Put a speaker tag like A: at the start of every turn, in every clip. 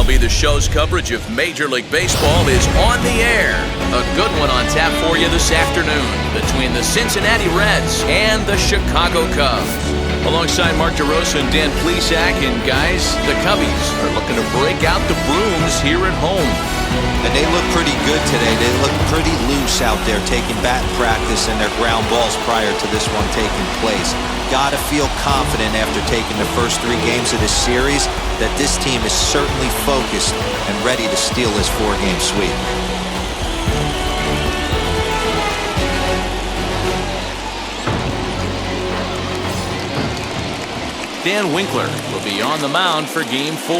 A: MLB The Show's coverage of Major League Baseball is on the air. A good one on tap for you this afternoon between the Cincinnati Reds and the Chicago Cubs. Alongside Mark DeRosa and Dan Plesac, and guys, the Cubbies are looking to break out the brooms here at home.
B: And they look pretty good today. They look pretty loose out there, taking bat practice and their ground balls prior to this one taking place. Got to feel confident after taking the first 3 games of this series that this team is certainly focused and ready to steal this 4-game sweep.
A: Dan Winkler will be on the mound for Game 4.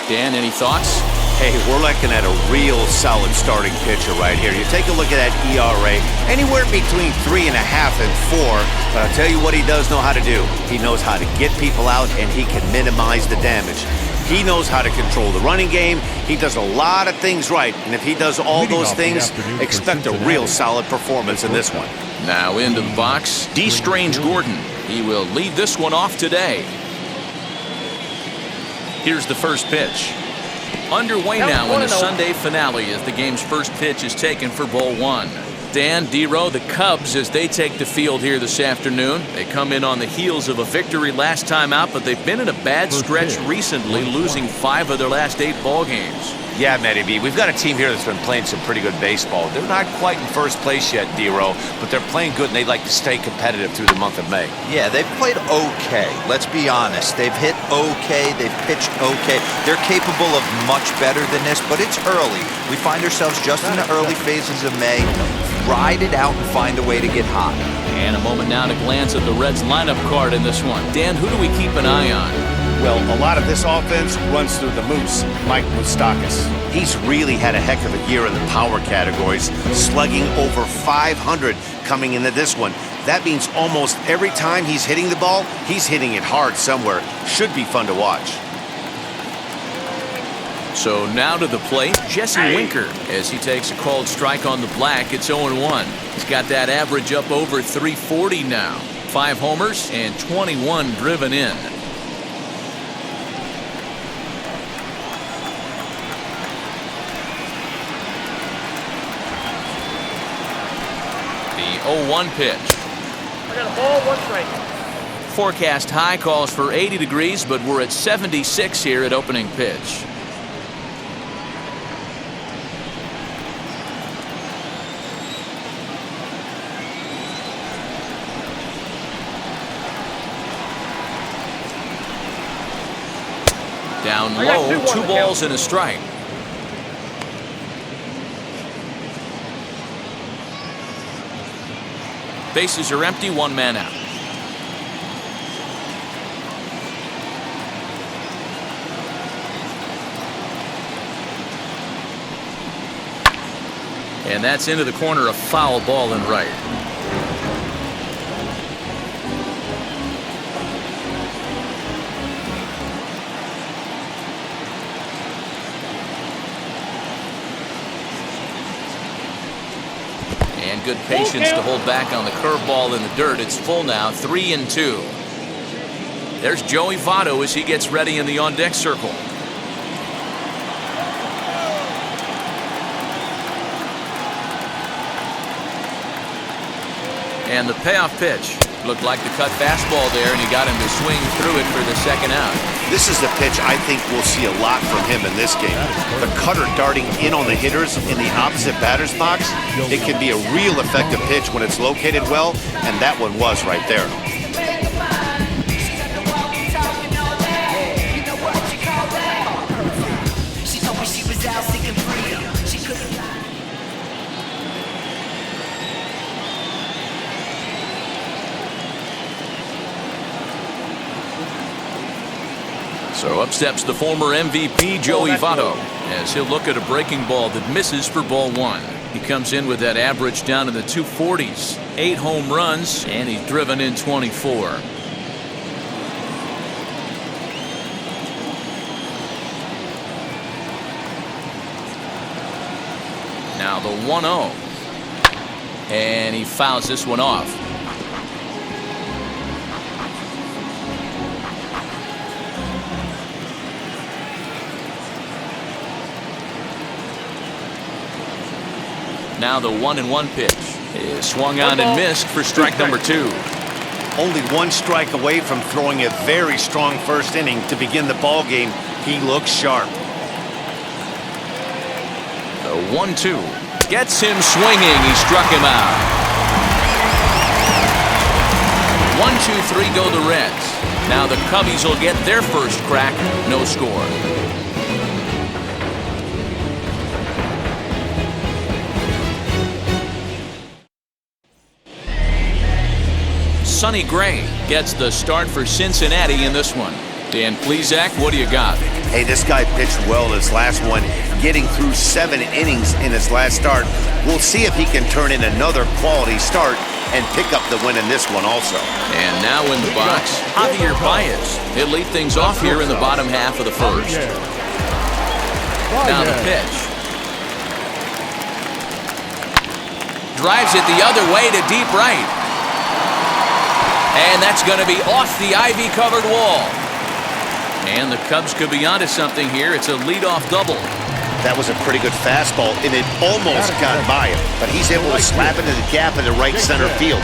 A: Dan, any thoughts?
C: Hey, we're looking at a real solid starting pitcher right here. You take a look at that ERA, anywhere between 3.5 and 4. But I'll tell you what he does know how to do. He knows how to get people out, and he can minimize the damage. He knows how to control the running game. He does a lot of things right. And if he does all those things, expect a real solid performance in this one.
A: Now into the box, D. Strange Gordon. He will lead this one off today. Here's the first pitch. Underway now in the Sunday finale as the game's first pitch is taken for ball 1. Dan, D-Row, the Cubs, as they take the field here this afternoon. They come in on the heels of a victory last time out, but they've been in a bad stretch recently, losing 5 of their last 8 ball games.
C: Yeah, Matty B, we've got a team here that's been playing some pretty good baseball. They're not quite in first place yet, D-Row, but they're playing good, and they'd like to stay competitive through the month of May.
B: Yeah, they've played okay. Let's be honest. They've hit okay. They've pitched okay. They're capable of much better than this, but it's early. We find ourselves just in the early phases of May. Ride it out and find a way to get hot.
A: And a moment now to glance at the Reds lineup card in this one. Dan, who do we keep an eye on?
C: Well, a lot of this offense runs through the Moose, Mike Moustakas. He's really had a heck of a year in the power categories, slugging over 500 coming into this one. That means almost every time he's hitting the ball, he's hitting it hard somewhere. Should be fun to watch.
A: So now to the plate, Jesse Winker, as he takes a called strike on the black. It's 0-1. He's got that average up over 340 now. 5 homers and 21 driven in. The 0-1 pitch.
D: I got a ball, 1 strike.
A: Forecast high calls for 80 degrees, but we're at 76 here at opening pitch. Down low, 2 balls and a strike. Bases are empty, 1 man out. And that's into the corner, a foul ball and right. And good patience to hold back on the curveball in the dirt. It's full now, 3-2. There's Joey Votto as he gets ready in the on-deck circle. And the payoff pitch. Looked like the cut fastball there, and he got him to swing through it for the second out.
C: This is the pitch I think we'll see a lot from him in this game. The cutter darting in on the hitters in the opposite batter's box. It can be a real effective pitch when it's located well, and that one was right there.
A: So up steps the former MVP Joey Votto as he'll look at a breaking ball that misses for ball 1. He comes in with that average down in the 240s. 8 home runs, and he's driven in 24. Now the 1-0. And he fouls this one off. Now the 1-1 pitch is swung on and missed for strike number 2.
C: Only one strike away from throwing a very strong first inning to begin the ball game. He looks sharp.
A: The 1-2 gets him swinging. He struck him out. 1-2-3 go the Reds. Now the Cubbies will get their first crack. No score. Sonny Gray gets the start for Cincinnati in this one. Dan Plesac, what do you got?
C: Hey, this guy pitched well this last one, getting through 7 innings in his last start. We'll see if he can turn in another quality start and pick up the win in this one also.
A: And now in the box, Javier Baez. He'll lead things off here in the bottom half of the first. Now the pitch. Drives it the other way to deep right. And that's going to be off the ivy-covered wall. And the Cubs could be onto something here. It's a leadoff double.
C: That was a pretty good fastball, and it almost got by him. But he's able to slap into the gap in the right center field.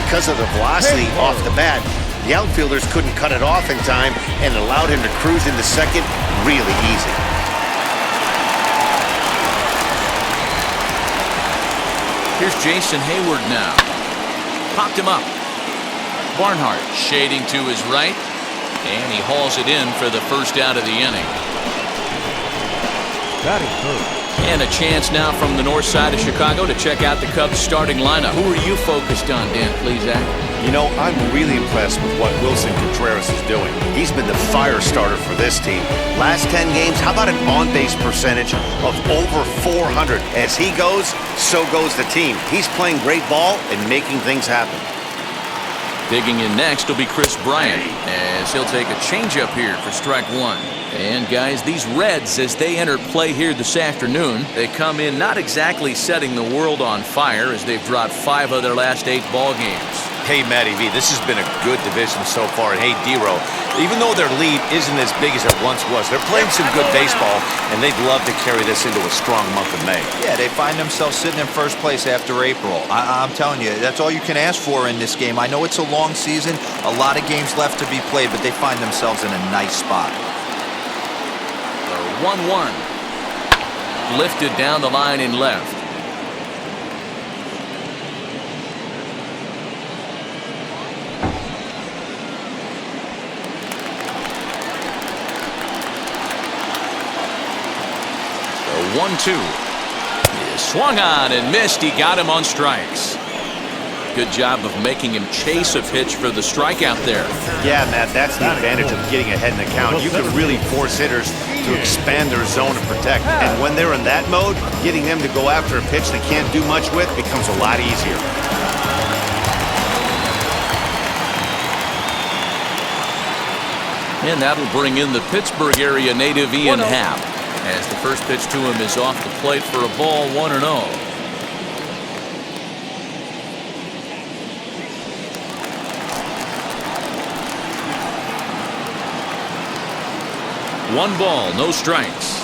C: Because of the velocity off the bat, the outfielders couldn't cut it off in time and allowed him to cruise into second really easy.
A: Here's Jason Hayward now. Popped him up. Barnhart shading to his right, and he hauls it in for the first out of the inning. And a chance now from the north side of Chicago to check out the Cubs starting lineup. Who are you focused on, Dan Plesac?
C: You know, I'm really impressed with what Wilson Contreras is doing. He's been the fire starter for this team. Last 10 games, how about an on-base percentage of over 400? As he goes, so goes the team. He's playing great ball and making things happen.
A: Digging in next will be Chris Bryant, as he'll take a changeup here for strike 1. And guys, these Reds, as they enter play here this afternoon, they come in not exactly setting the world on fire, as they've dropped 5 of their last 8 ball games.
C: Hey, Matty V, this has been a good division so far. And hey, D-Row, even though their lead isn't as big as it once was, they're playing some good baseball, and they'd love to carry this into a strong month of May.
B: Yeah, they find themselves sitting in first place after April. I'm telling you, that's all you can ask for in this game. I know it's a long season, a lot of games left to be played, but they find themselves in a nice spot.
A: The 1-1. Lifted down the line in left. The 1-2 is swung on and missed. He got him on strikes. Good job of making him chase a pitch for the strikeout there.
C: Yeah, Matt, that's the advantage of getting ahead in the count. You can really force hitters to expand their zone and protect. And when they're in that mode, getting them to go after a pitch they can't do much with becomes a lot easier.
A: And that'll bring in the Pittsburgh area native Ian Happ, as the first pitch to him is off the plate for a ball, 1-0. One ball, no strikes.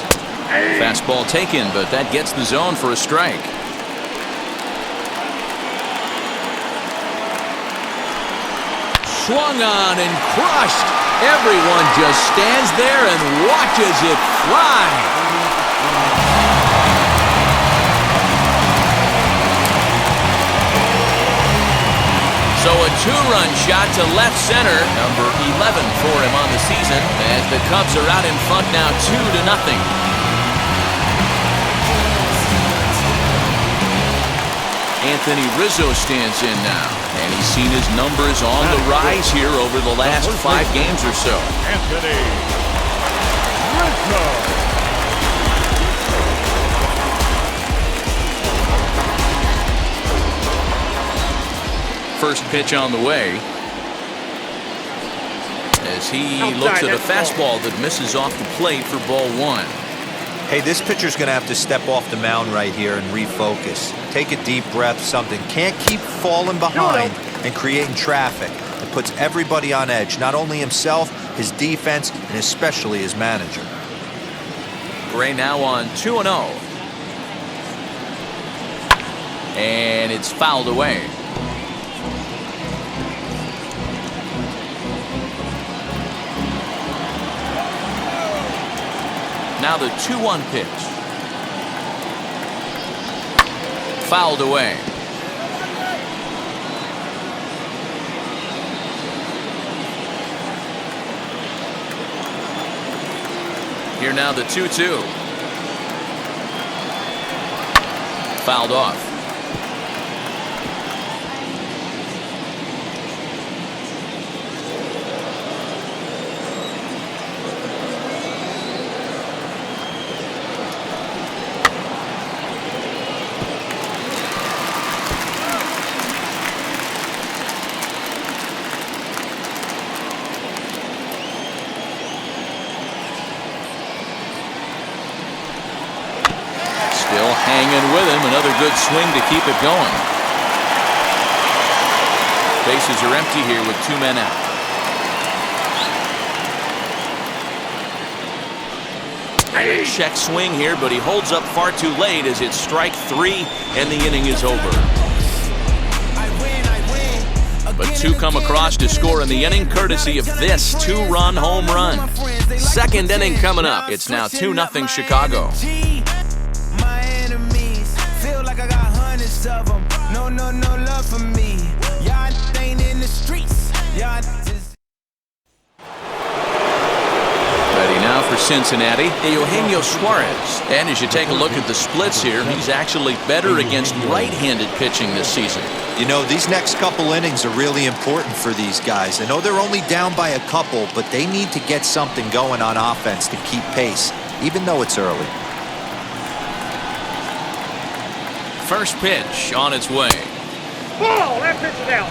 A: Fastball taken, but that gets the zone for a strike. Swung on and crushed. Everyone just stands there and watches it fly. So a 2-run shot to left center, number 11 for him on the season, as the Cubs are out in front now 2-0. Anthony Rizzo stands in now, and he's seen his numbers on the rise here over the last 5 games or so.
D: Anthony Rizzo.
A: First pitch on the way, as he looks at a fastball that misses off the plate for ball 1.
B: Hey, this pitcher's going to have to step off the mound right here and refocus. Take a deep breath, something. Can't keep falling behind and creating traffic. It puts everybody on edge, not only himself, his defense, and especially his manager.
A: Gray now on 2-0. And it's fouled away. Now the 2-1 pitch. Fouled away. Here now the 2-2. Fouled off. Still hanging with him. Another good swing to keep it going. Bases are empty here with 2 men out. Check swing here, but he holds up far too late as it's strike 3 and the inning is over. But 2 come across to score in the inning courtesy of this 2-run home run. Second inning coming up. It's now 2-0 Chicago.
E: I got hundreds of them. No love for me. Y'all ain't in the streets. Y'all just...
A: Ready now for Cincinnati, Eugenio Suarez. And as you take a look at the splits here, he's actually better against right-handed pitching this season.
B: You know, these next couple innings are really important for these guys. I know they're only down by a couple, but they need to get something going on offense to keep pace, even though it's early.
A: First pitch on its way.
D: Ball, that pitch is out.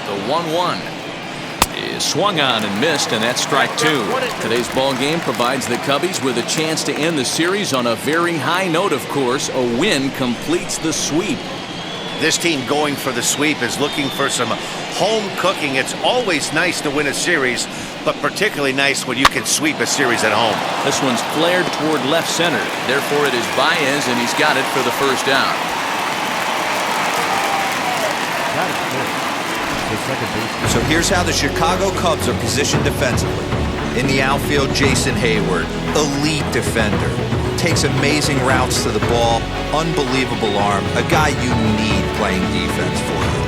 A: The 1-1 is swung on and missed, and that's strike 2. Today's ball game provides the Cubbies with a chance to end the series on a very high note, of course. A win completes the sweep.
C: This team going for the sweep is looking for some home cooking. It's always nice to win a series, but particularly nice when you can sweep a series at home.
A: This one's flared toward left center. Therefore, it is Baez, and he's got it for the first down.
B: So here's how the Chicago Cubs are positioned defensively. In the outfield, Jason Hayward, elite defender. Takes amazing routes to the ball, unbelievable arm, a guy you need playing defense for you.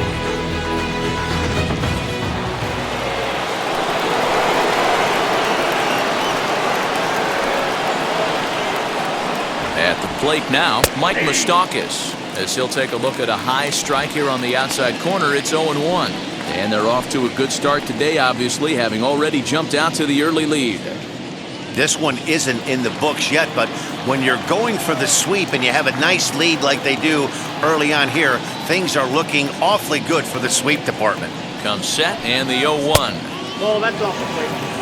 A: At the plate now, Mike Moustakas, as he'll take a look at a high strike here on the outside corner. It's 0-1. And they're off to a good start today, obviously, having already jumped out to the early lead.
C: This one isn't in the books yet, but when you're going for the sweep and you have a nice lead like they do early on here, things are looking awfully good for the sweep department.
A: Comes set and the 0-1.
D: Ball, that's off the plate.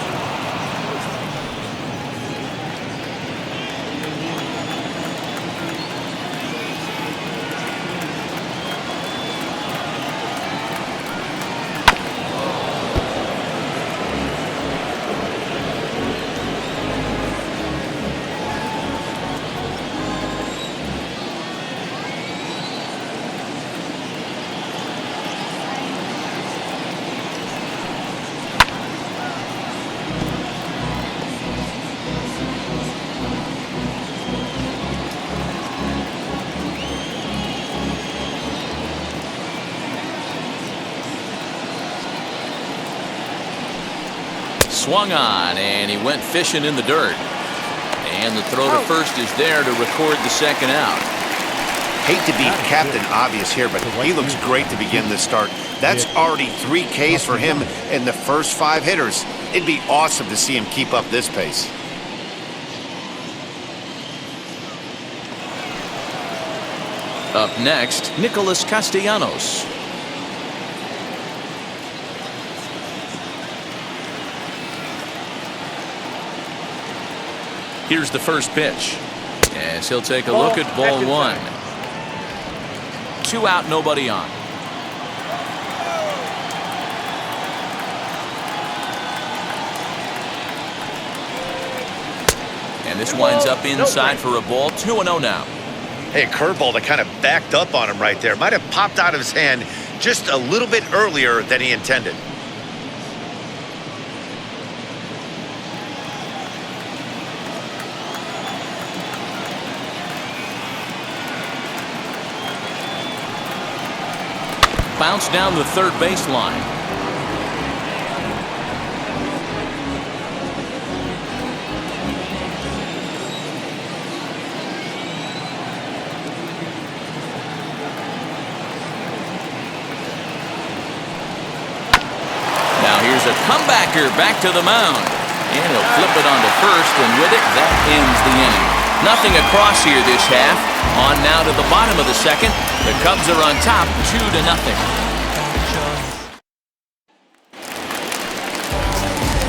A: Swung on, and he went fishing in the dirt. And the throw to first is there to record the second out.
C: Hate to be Captain Obvious here, but he looks great to begin this start. That's already 3 Ks for him in the first 5 hitters. It'd be awesome to see him keep up this pace.
A: Up next, Nicholas Castellanos. Here's the first pitch. As he'll take a look at ball one. 2 out, nobody on. And this winds up inside for a ball. 2-0 now.
C: Hey, a curveball that kind of backed up on him right there. Might have popped out of his hand just a little bit earlier than he intended.
A: Bounce down the third baseline. Now here's a comebacker back to the mound. And he'll flip it onto first, and with it, that ends the inning. Nothing across here this half. On now to the bottom of the second. The Cubs are on top, 2-0.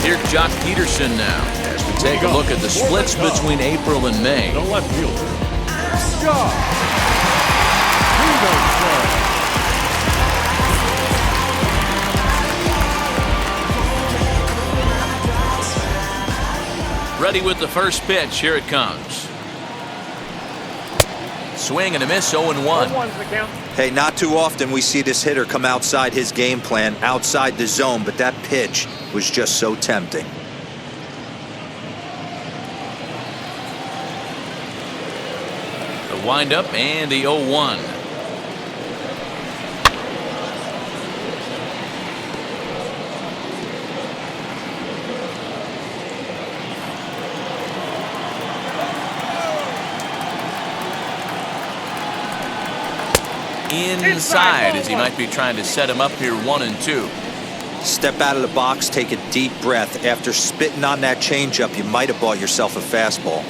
A: Here's Jock Peterson now as we take a look at the splits between April and May.
F: The left fielder, Jock.
A: Ready with the first pitch. Here it comes. Swing and a miss, 0-1.
B: Hey, not too often we see this hitter come outside his game plan, outside the zone, but that pitch was just so tempting.
A: The windup and the 0-1. Inside as he might be trying to set him up here 1-2.
B: Step out of the box, take a deep breath. After spitting on that changeup, you might have bought yourself a fastball.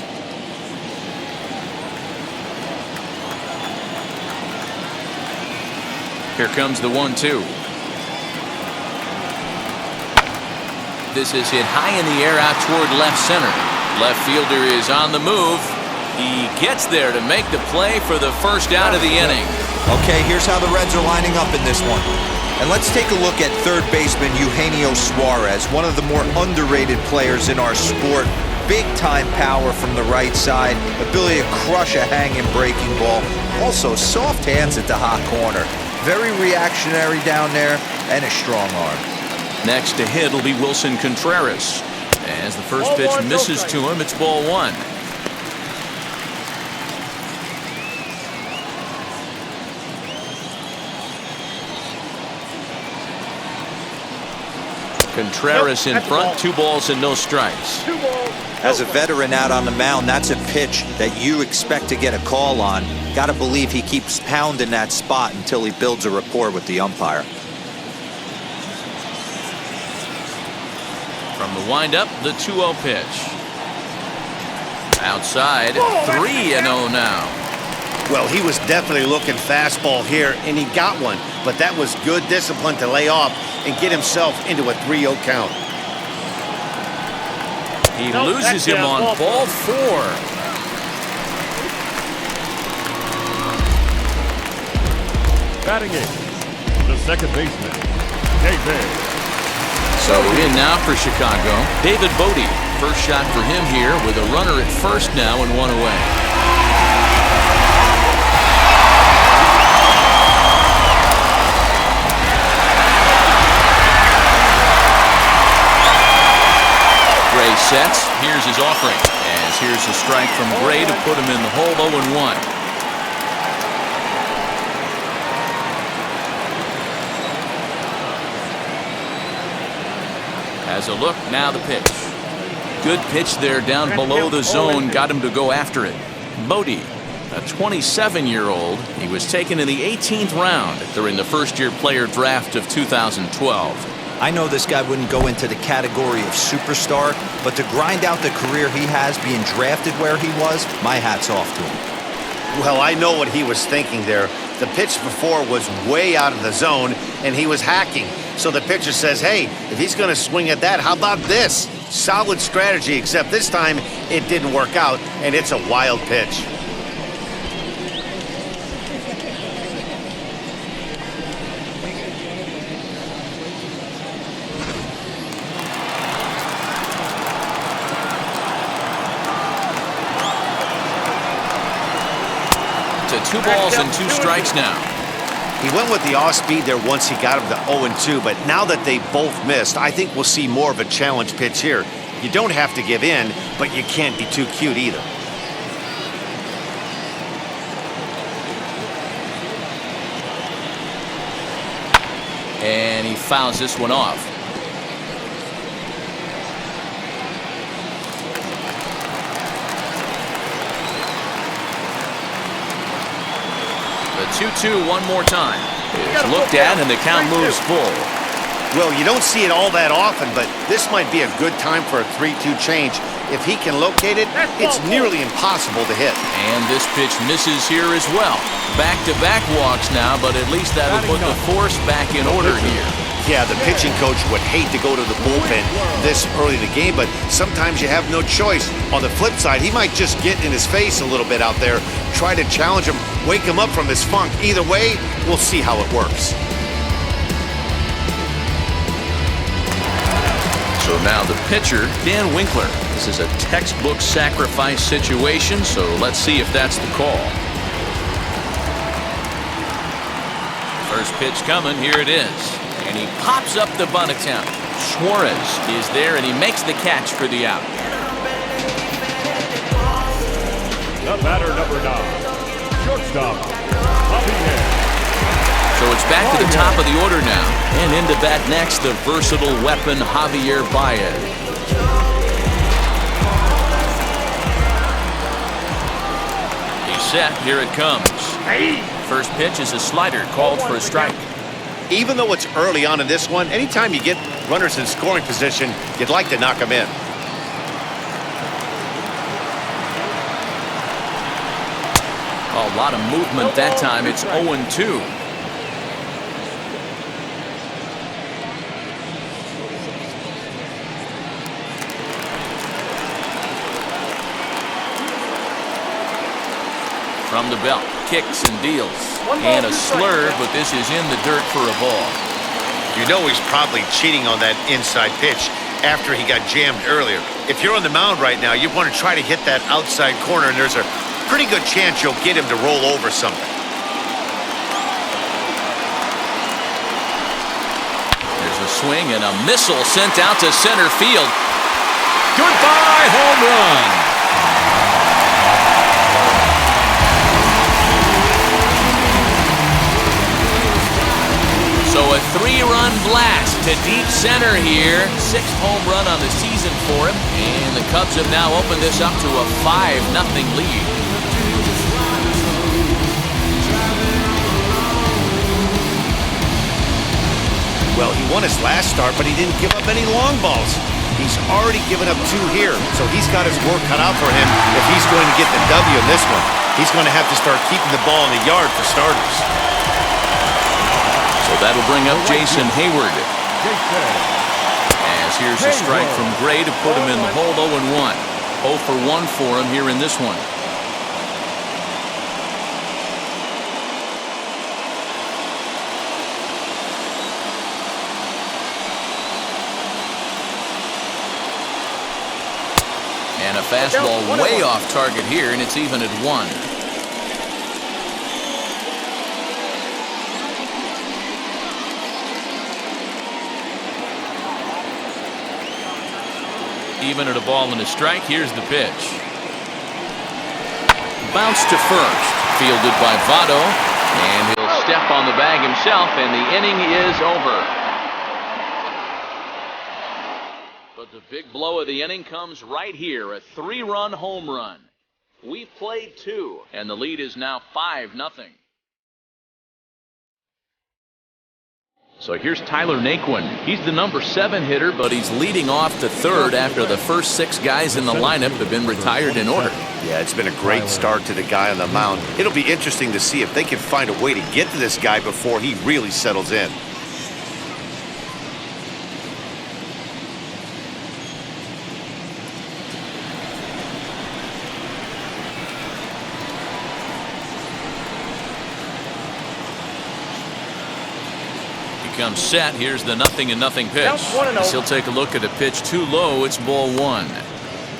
A: Here comes the 1-2. This is hit high in the air out toward left center. Left fielder is on the move. He gets there to make the play for the first out of the inning.
B: Okay, here's how the Reds are lining up in this one. And let's take a look at third baseman Eugenio Suarez, one of the more underrated players in our sport. Big-time power from the right side, ability to crush a hanging breaking ball. Also, soft hands at the hot corner. Very reactionary down there, and a strong arm.
A: Next to hit will be Wilson Contreras. As the first pitch misses to him, it's ball one. Contreras in front, 2 balls and no strikes.
B: As a veteran out on the mound, that's a pitch that you expect to get a call on. Got to believe he keeps pounding that spot until he builds a rapport with the umpire.
A: From the windup, the 2-0 pitch. Outside, 3-0 now.
C: Well, he was definitely looking fastball here, and he got one. But that was good discipline to lay off and get himself into a 3-0 count.
A: He loses him on ball 4.
F: Batting in, the second baseman, David.
A: So in now for Chicago, David Bodie. First shot for him here with a runner at first now and 1 away. Gray sets. Here's his offering. As here's a strike from Gray to put him in the hole. 0-1. As a look, now the pitch. Good pitch there down below the zone. Got him to go after it. Bodie, a 27-year-old. He was taken in the 18th round during the first-year player draft of 2012.
B: I know this guy wouldn't go into the category of superstar, but to grind out the career he has being drafted where he was, my hat's off to him.
C: Well, I know what he was thinking there. The pitch before was way out of the zone, and he was hacking. So the pitcher says, hey, if he's going to swing at that, how about this? Solid strategy, except this time it didn't work out, and it's a wild pitch.
A: To 2 balls and 2 strikes now.
C: He went with the off-speed there once he got him to 0-2, but now that they both missed, I think we'll see more of a challenge pitch here. You don't have to give in, but you can't be too cute either.
A: And he fouls this one off. The 2-2 one more time. It's looked at and the count moves full.
C: Well, you don't see it all that often, but this might be a good time for a 3-2 change. If he can locate it, it's nearly impossible to hit.
A: And this pitch misses here as well. Back-to-back walks now, but at least that'll put the force back in order here.
C: Yeah, the pitching coach would hate to go to the bullpen this early in the game, but sometimes you have no choice. On the flip side, he might just get in his face a little bit out there, try to challenge him, wake him up from his funk. Either way, we'll see how it works.
A: So now the pitcher, Dan Winkler. This is a textbook sacrifice situation, so let's see if that's the call. First pitch coming, here it is. And he pops up the bunt attempt. Suarez is there, and he makes the catch for the out.
F: The batter, number 9, shortstop, Javier.
A: So it's back to the top of the order now. And into bat next, the versatile weapon, Javier Baez. He's set. Here it comes. First pitch is a slider called for a strike.
C: Even though it's early on in this one, anytime you get runners in scoring position, you'd like to knock them in.
A: A lot of movement that time. It's 0-2. From the belt, kicks and deals. And a slur, but this is in the dirt for a ball.
C: You know he's probably cheating on that inside pitch after he got jammed earlier. If you're on the mound right now, you want to try to hit that outside corner, and there's a pretty good chance you'll get him to roll over something.
A: There's a swing and a missile sent out to center field. Goodbye, home run. So a 3-run blast to deep center here. 6th home run on the season for him. And the Cubs have now opened this up to a 5-0 lead.
C: Well, he won his last start, but he didn't give up any long balls. He's already given up 2 here, so he's got his work cut out for him if he's going to get the W in this one. He's going to have to start keeping the ball in the yard for starters.
A: So that'll bring up Jason Hayward. As here's a strike from Gray to put him in the hold. 0-1. 0 for 1 for him here in this one. And a fastball way off target here, and it's even at 1. Even at a ball and a strike. Here's the pitch. Bounce to first. Fielded by Votto. And he'll step on the bag himself, and the inning is over. But the big blow of the inning comes right here. A 3-run home run. We've played 2, and the lead is now 5-0. So here's Tyler Naquin. He's the number 7 hitter, but he's leading off the third after the first 6 guys in the lineup have been retired in order.
C: Yeah, it's been a great start to the guy on the mound. It'll be interesting to see if they can find a way to get to this guy before he really settles in.
A: Comes set. Here's the 0-0 pitch. He'll take a look at a pitch too low. It's ball 1.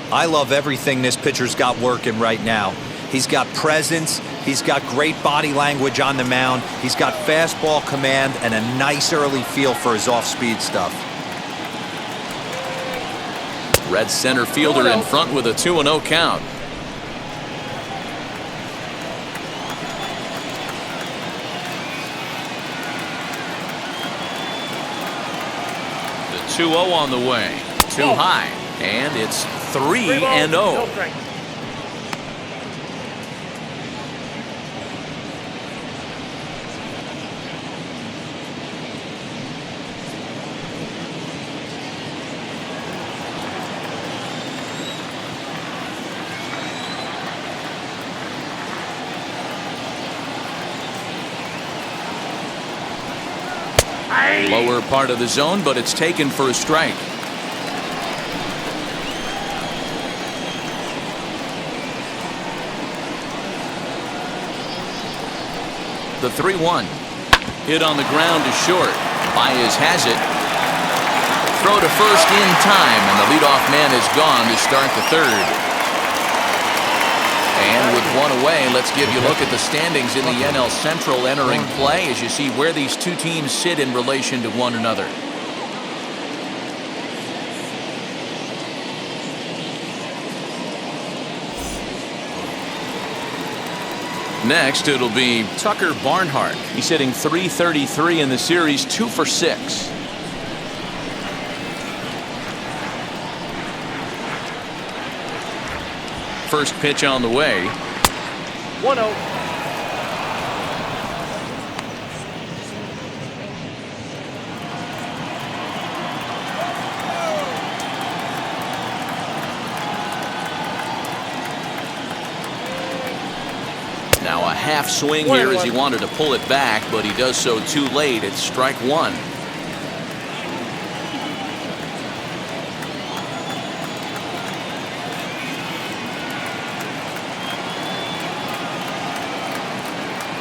B: I love everything this pitcher's got working right now. He's got presence. He's got great body language on the mound. He's got fastball command and a nice early feel for his off-speed stuff.
A: Red center fielder in front with a 2-0 count. The 2-0 on the way. Too high. And it's 3-0. Lower part of the zone, but it's taken for a strike. The 3-1. Hit on the ground to short. Baez has it. Throw to first in time, and the leadoff man is gone to start the third. And with one away, let's give you a look at the standings in the NL Central entering play as you see where these two teams sit in relation to one another. Next, it'll be Tucker Barnhart. He's hitting .333 in the series, 2 for 6. First pitch on the way.
D: 1-0.
A: Now a half swing here as he wanted to pull it back, but he does so too late. It's strike 1.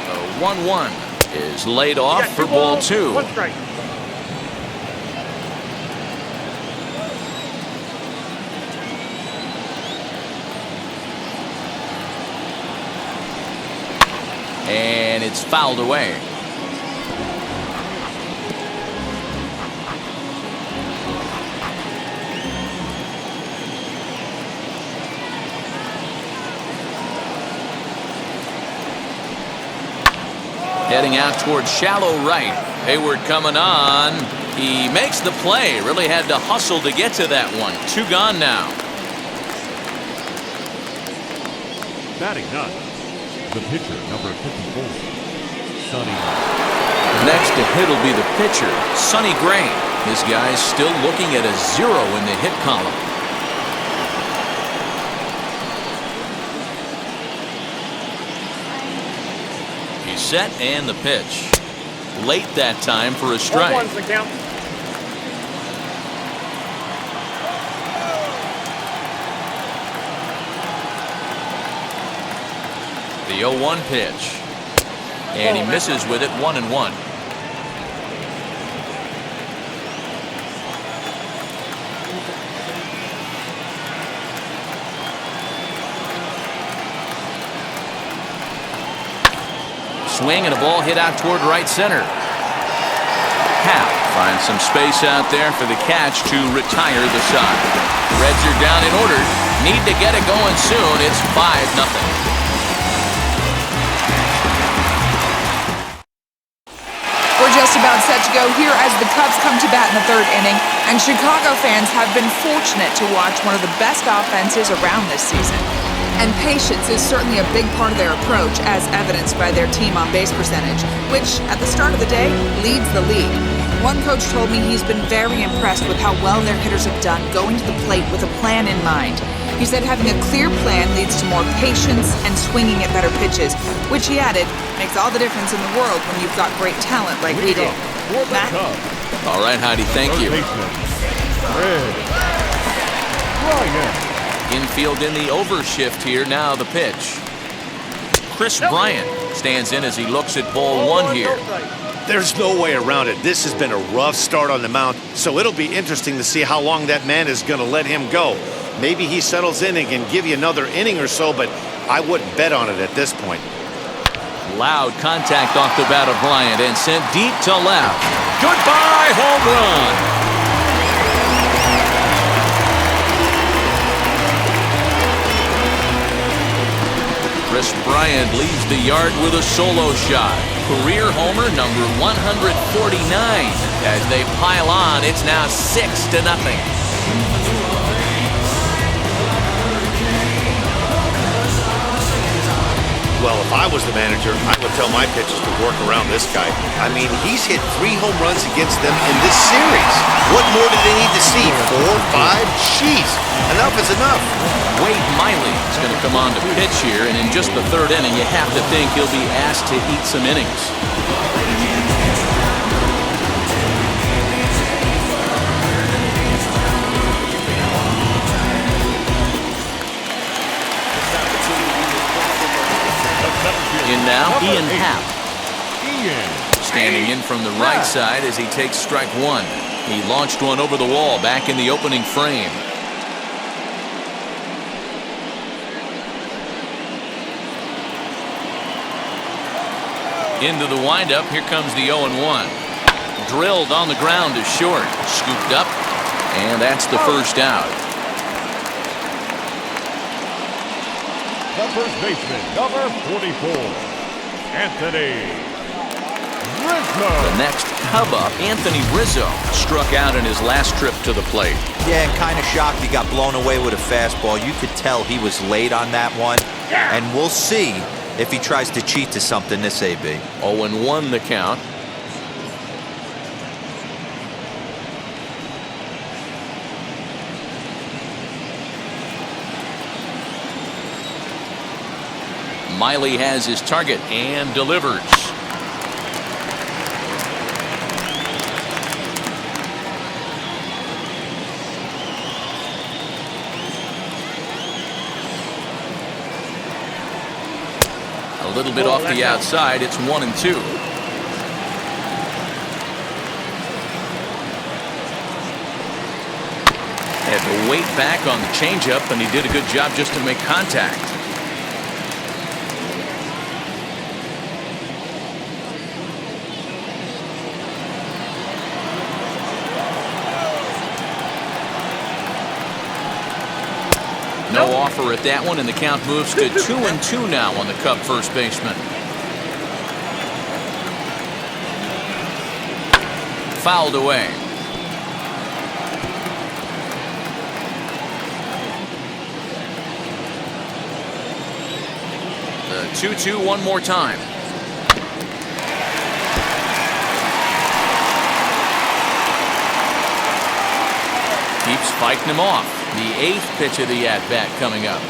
A: The 1-1 is laid off for ball 2.
D: 1 strike.
A: And it's fouled away. Heading out towards shallow right. Hayward coming on. He makes the play. Really had to hustle to get to that one. 2 gone now.
F: Batting 9. The pitcher, number 54, Sonny.
A: Next to hit will be the pitcher, Sonny Gray. This guy's still looking at a 0 in the hit column. He's set and the pitch. Late that time for a strike.
D: 1-1's the count.
A: The 0-1 pitch. And he misses with it, 1-1. Swing and a ball hit out toward right center. Hap finds some space out there for the catch to retire the side. The Reds are down in order. Need to get it going soon. It's 5-0.
G: We're just about set to go here as the Cubs come to bat in the 3rd inning, and Chicago fans have been fortunate to watch one of the best offenses around this season. And patience is certainly a big part of their approach, as evidenced by their team on base percentage, which, at the start of the day, leads the league. One coach told me he's been very impressed with how well their hitters have done going to the plate with a plan in mind. He said having a clear plan leads to more patience and swinging at better pitches, which he added makes all the difference in the world when you've got great talent like we do. Matt?
A: All right, Heidi, thank you. Infield in the overshift here. Now the pitch. Chris Bryant stands in as he looks at ball one here.
C: There's no way around it. This has been a rough start on the mound, so it'll be interesting to see how long that man is going to let him go. Maybe he settles in and can give you another inning or so, but I wouldn't bet on it at this point.
A: Loud contact off the bat of Bryant and sent deep to left. Goodbye, home run. Chris Bryant leaves the yard with a solo shot. Career homer number 149. As they pile on, it's now 6-0.
C: Well, if I was the manager, I would tell my pitchers to work around this guy. I mean, he's hit 3 home runs against them in this series. What more do they need to see? 4, 5? Jeez, enough is enough.
A: Wade Miley is going to come on to pitch here, and in just the 3rd inning, you have to think he'll be asked to eat some innings. In now, Ian Happ. Standing in from the right side as he takes strike one. He launched one over the wall back in the opening frame. Into the windup, here comes the 0-1. Drilled on the ground to short. Scooped up, and that's the first out.
F: The first baseman, number 44, Anthony Rizzo.
A: The next Cub up, Anthony Rizzo, struck out in his last trip to the plate.
B: Yeah, and kind of shocked he got blown away with a fastball. You could tell he was late on that one. And we'll see if he tries to cheat to something this AB.
A: 0-1 the count. Miley has his target and delivers. A little bit off the outside. It's 1-2. Had to wait back on the changeup, and he did a good job just to make contact. No offer at that one, and the count moves to 2-2 now on the Cub first baseman. Fouled away. The 2-2 one more time. Keeps fighting him off. The 8th pitch of the at-bat coming up.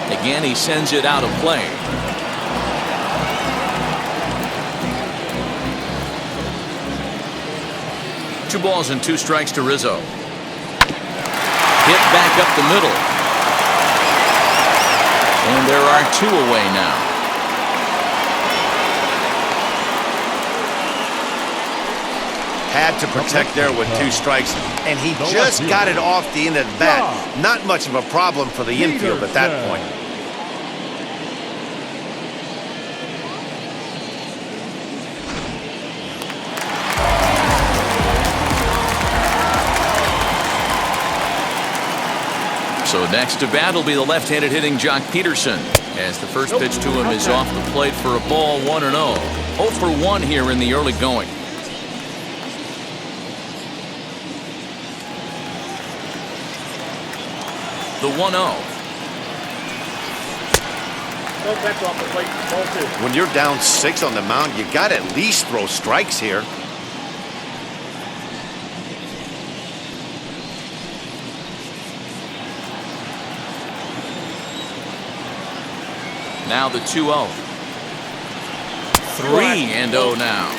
A: Again, he sends it out of play. Two balls and 2 strikes to Rizzo. Hit back up the middle. And there are 2 away now.
C: Had to protect there with 2 strikes, and he just got it off the end of the bat. Not much of a problem for the infield at that point.
A: So next to bat will be the left-handed hitting Jock Peterson, as the first pitch to him is off the plate for a ball, 1-0. 0 for 1 here in the early going. The 1-0.
D: Nope, that's off the plate. Ball 2.
C: When you're down 6 on the mound, you got to at least throw strikes here.
A: Now the 2-0. 3-0 now.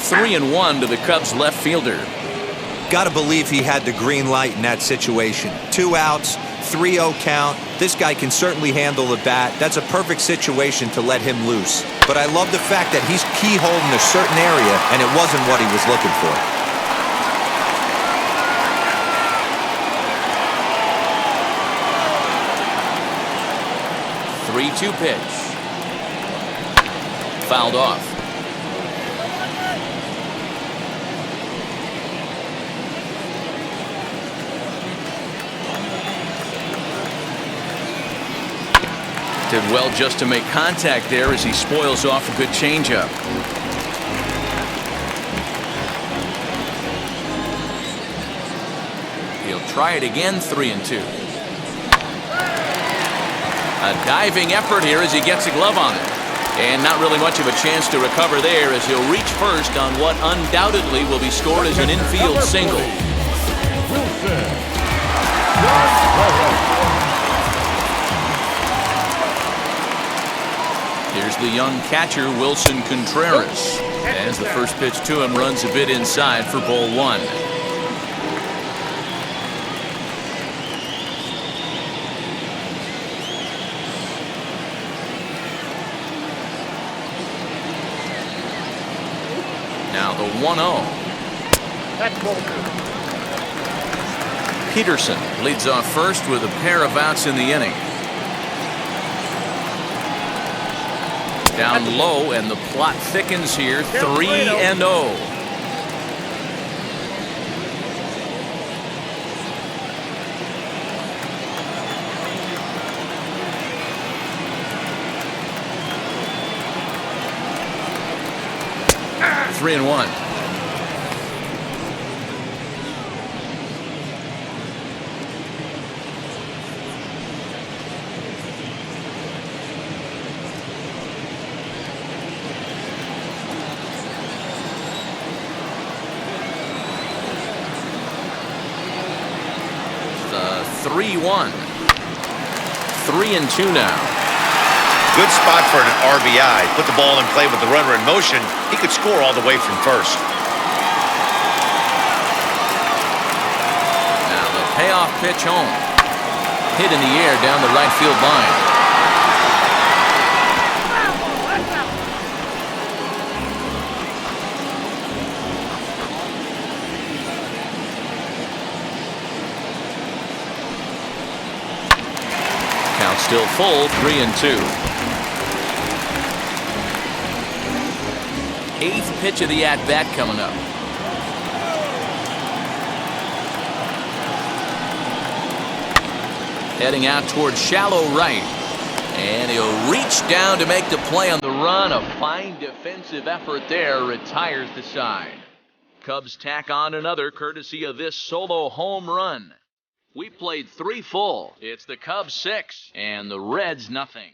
A: Three and 1 to the Cubs left fielder.
B: Gotta believe he had the green light in that situation. 2 outs, 3-0 count. This guy can certainly handle the bat. That's a perfect situation to let him loose. But I love the fact that he's keyholed in a certain area, and it wasn't what he was looking for.
A: Three-two pitch. Fouled off. Did well just to make contact there as he spoils off a good changeup. He'll try it again, 3-2. A diving effort here as he gets a glove on it. And not really much of a chance to recover there as he'll reach first on what undoubtedly will be scored as an infield single. Here's the young catcher, Wilson Contreras. As the first pitch to him runs a bit inside for ball 1. Now the 1-0.
D: That's ball 2.
A: Peterson leads off first with a pair of outs in the inning. Down low, and the plot thickens here. 3-0. Three and 1. The 3-1. 3-2 now.
C: Good spot for an RBI. Put the ball in play with the runner in motion. He could score all the way from first.
A: Now the payoff pitch home. Hit in the air down the right field line. Count still full, 3-2. 8th pitch of the at-bat coming up. Heading out towards shallow right. And he'll reach down to make the play on the run. A fine defensive effort there retires the side. Cubs tack on another courtesy of this solo home run. We played 3 full. It's the Cubs 6 and the Reds nothing.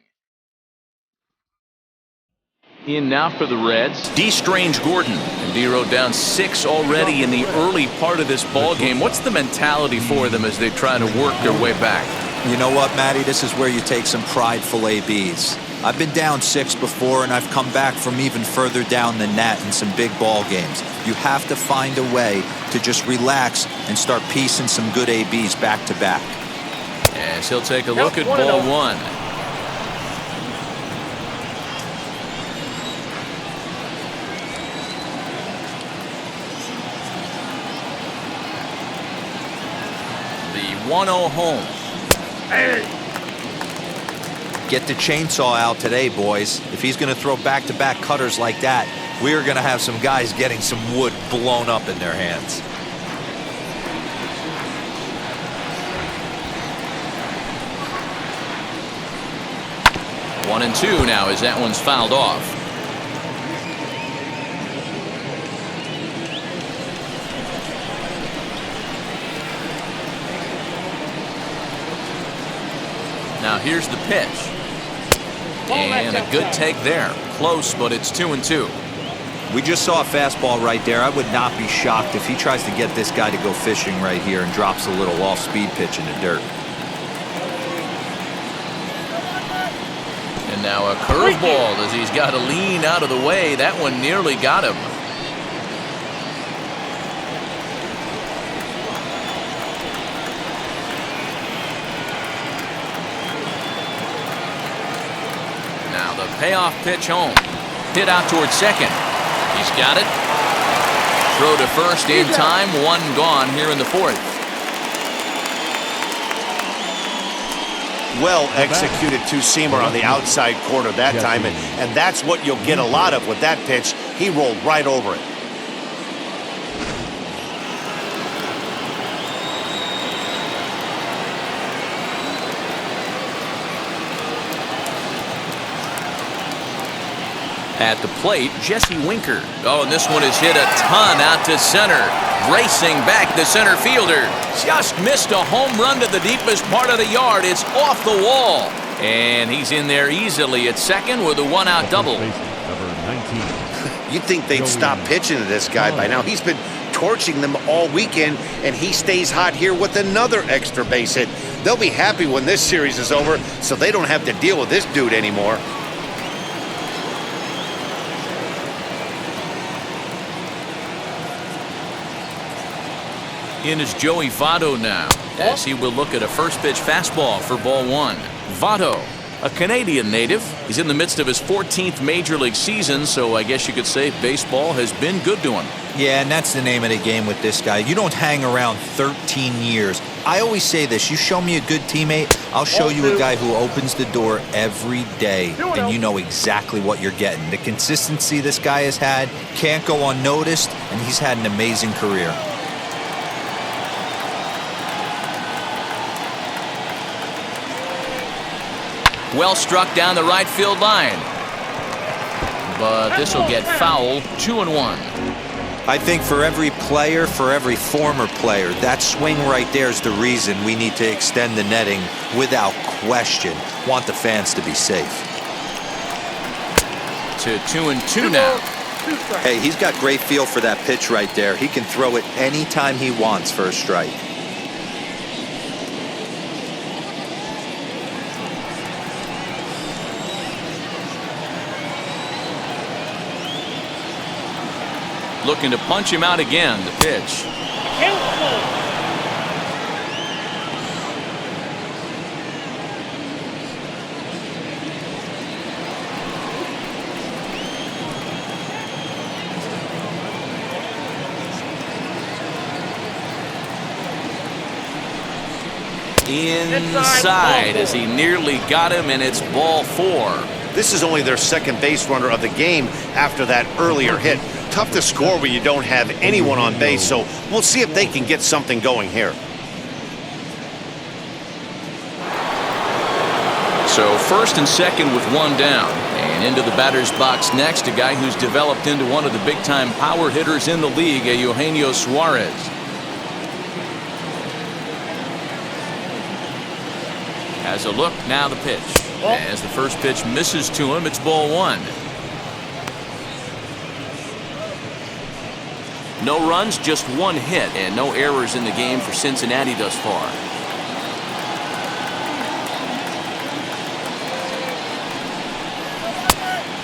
A: In now for the Reds, D. Strange Gordon. And DeRosa down 6 already in the early part of this ball game. What's the mentality for them as they try to work their way back?
B: You know what, Matty? This is where you take some prideful ABs. I've been down 6 before, and I've come back from even further down than that in some big ball games. You have to find a way to just relax and start piecing some good ABs back to back.
A: As he'll take a look at ball 1. The 1-0 home.
B: Get the chainsaw out today, boys. If he's going to throw back-to-back cutters like that, we're going to have some guys getting some wood blown up in their hands. One and 2 now as that one's fouled off.
A: Here's the pitch. And a good take there. Close, but it's 2-2.
B: We just saw a fastball right there. I would not be shocked if he tries to get this guy to go fishing right here and drops a little off-speed pitch in the dirt.
A: And now a curveball as he's got to lean out of the way. That one nearly got him. Now the payoff pitch home. Hit out towards second. He's got it. Throw to first in time. One gone here in the fourth.
C: Well executed two-seamer on the outside corner that time, and that's what you'll get a lot of with that pitch. He rolled right over it.
A: At the plate, Jesse Winker. Oh, and this one is hit a ton out to center. Racing back the center fielder. Just missed a home run to the deepest part of the yard. It's off the wall. And he's in there easily at second with a one-out double.
C: You'd think they'd stop pitching to this guy by now. He's been torching them all weekend, and he stays hot here with another extra base hit. They'll be happy when this series is over, so they don't have to deal with this dude anymore.
A: In is Joey Votto now, as he will look at a first pitch fastball for ball one. Votto, a Canadian native. He's in the midst of his 14th major league season, so I guess you could say baseball has been good to him.
B: Yeah, and that's the name of the game with this guy. You don't hang around 13 years. I always say this, you show me a good teammate, I'll show you a guy who opens the door every day, and you know exactly what you're getting. The consistency this guy has had can't go unnoticed, and he's had an amazing career.
A: Well struck down the right field line. But this will get foul. 2-1.
B: I think for every player, for every former player, that swing right there is the reason we need to extend the netting without question. Want the fans to be safe.
A: To 2-2 now.
B: Hey, he's got great feel for that pitch right there. He can throw it anytime he wants for a strike.
A: Looking to punch him out again. The pitch. Inside as he nearly got him, and it's ball four.
C: This is only their second base runner of the game after that earlier hit. Tough to score when you don't have anyone on base, so we'll see if they can get something going here.
A: So first and second with one down. And into the batter's box next, a guy who's developed into one of the big-time power hitters in the league, Eugenio Suarez. Has a look, now the pitch. As the first pitch misses to him, it's ball one. No runs, just one hit, and no errors in the game for Cincinnati thus far.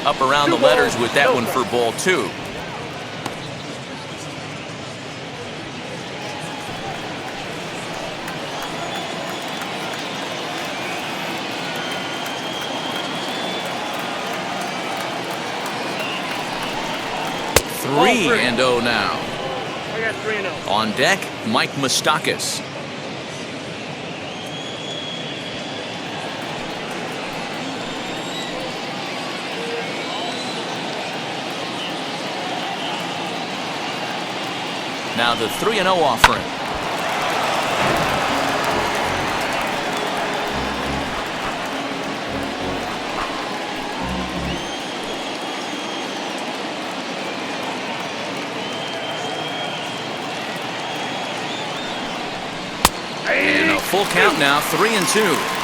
A: Up around the letters with that one for ball two. Three and 0 now.
D: I got 3-0.
A: On deck, Mike Moustakas. Now the 3-0 offering. And a full count now, 3-2.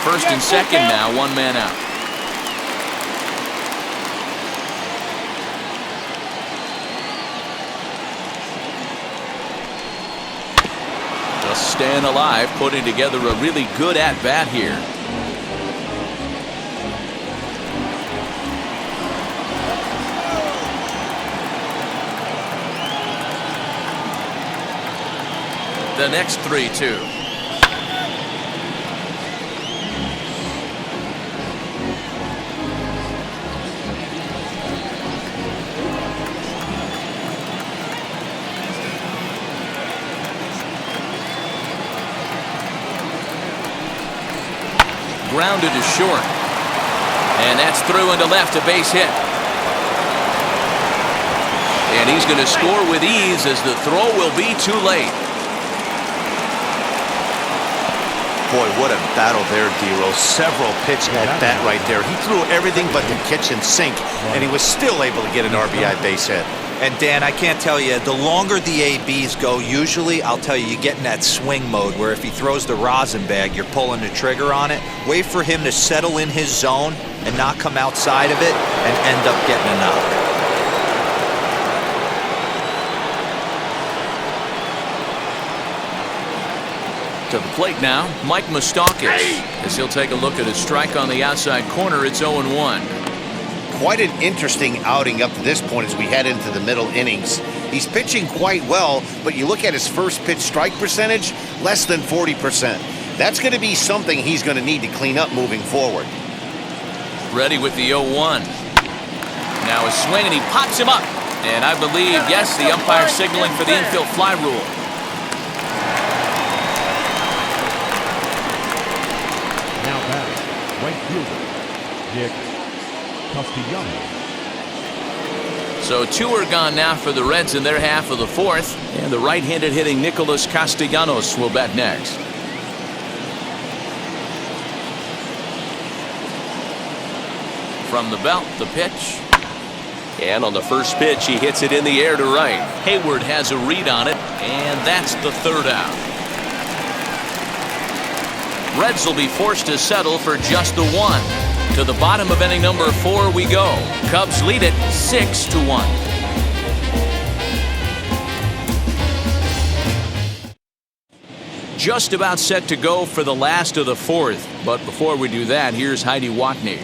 A: First and second now, one man out. Just staying alive, putting together a really good at-bat here. The next 3-2. Grounded to short. And that's through into left, a base hit. And he's going to score with ease as the throw will be too late.
C: Boy, what a battle there, DeRosa. Several pitch at bat right there. He threw everything but the kitchen sink, and he was still able to get an RBI base hit.
B: And Dan, I can't tell you, the longer the ABs go, usually, I'll tell you, you get in that swing mode where if he throws the rosin bag, you're pulling the trigger on it. Wait for him to settle in his zone and not come outside of it and end up getting a knock.
A: To the plate now, Mike Moustakas, as he'll take a look at his strike on the outside corner. It's 0-1.
C: Quite an interesting outing up to this point as we head into the middle innings. He's pitching quite well, but you look at his first pitch strike percentage, less than 40%. That's going to be something he's going to need to clean up moving forward.
A: Ready with the 0-1. Now a swing, and he pops him up. And I believe, yes, the umpire signaling for the infield fly rule.
F: Right fielder, Diego Padres.
A: So two are gone now for the Reds in their half of the fourth. And the right-handed hitting Nicholas Castellanos will bat next. From the belt, the pitch. And on the first pitch, he hits it in the air to right. Hayward has a read on it, and that's the third out. Reds will be forced to settle for just the one. To the bottom of inning number 4 we go. Cubs lead it 6-1. Just about set to go for the last of the fourth. But before we do that, here's Heidi Watney.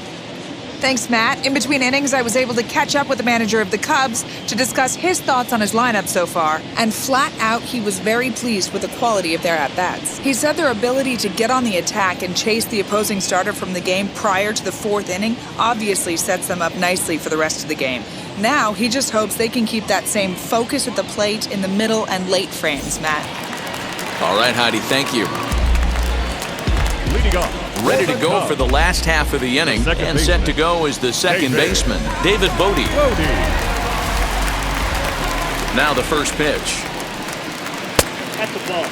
G: Thanks, Matt. In between innings, I was able to catch up with the manager of the Cubs to discuss his thoughts on his lineup so far. And flat out, he was very pleased with the quality of their at-bats. He said their ability to get on the attack and chase the opposing starter from the game prior to the fourth inning obviously sets them up nicely for the rest of the game. Now, he just hopes they can keep that same focus at the plate in the middle and late frames, Matt.
A: All right, Heidi, thank you.
F: Leading off.
A: Ready to go for the last half of the inning, and set to go is the second baseman, David Bodie. Now the first pitch.
D: At the ball.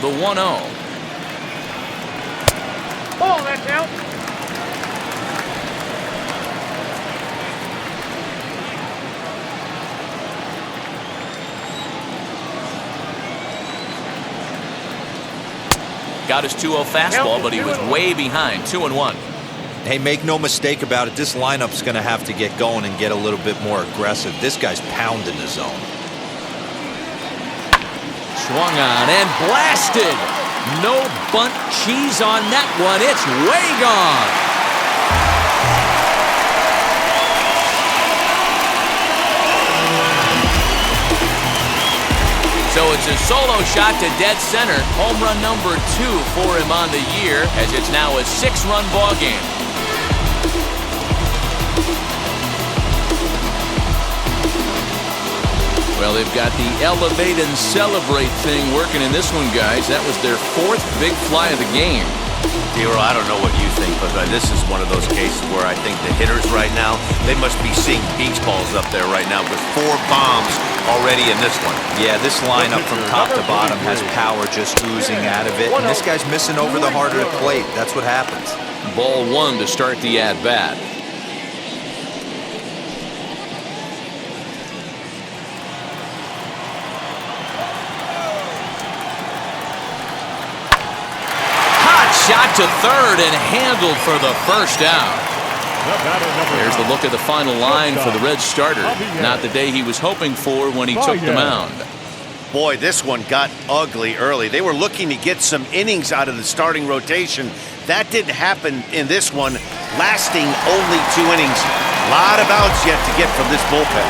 A: The 1-0.
D: Oh, that's out.
A: Got his 2-0 fastball, but he was way behind. 2-1.
B: Hey, make no mistake about it, this lineup's going to have to get going and get a little bit more aggressive. This guy's pounding the zone.
A: Swung on and blasted. No bunt cheese on that one. It's way gone. So it's a solo shot to dead center. Home run number 2 for him on the year, as it's now a 6-run ball game. Well, they've got the elevate and celebrate thing working in this one, guys. That was their 4th big fly of the game.
C: DeRosa, I don't know what you think, but this is one of those cases where I think the hitters right now, they must be seeing beach balls up there right now with 4 bombs already in this one.
B: Yeah, this lineup from top to bottom has power just oozing out of it. And this guy's missing over the heart of the plate. That's what happens.
A: Ball one to start the at-bat. Shot to third and handled for the first out. There's the look at the final line for the Reds starter. Not the day he was hoping for when he took the mound.
C: Boy, this one got ugly early. They were looking to get some innings out of the starting rotation. That didn't happen in this one, lasting only 2 innings. A lot of outs yet to get from this bullpen.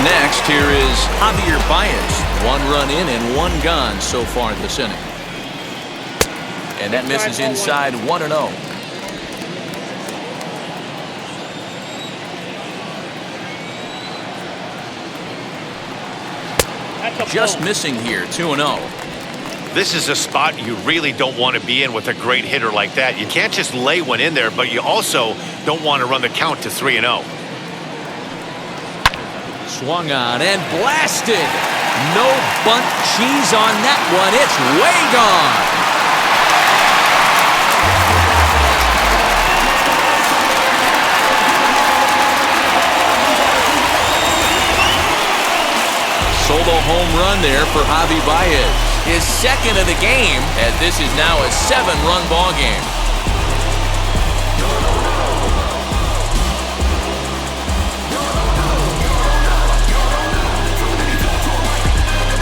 A: Next, here is Javier Baez. 1 run in and 1 gone so far this inning. And that misses inside 1-0. Just missing here, 2-0.
C: This is a spot you really don't want to be in with a great hitter like that. You can't just lay one in there, but you also don't want to run the count to 3-0.
A: Swung on and blasted. No bunt cheese on that one. It's way gone. Solo home run there for Javi Baez. His second of the game, as this is now a 7-run ball game.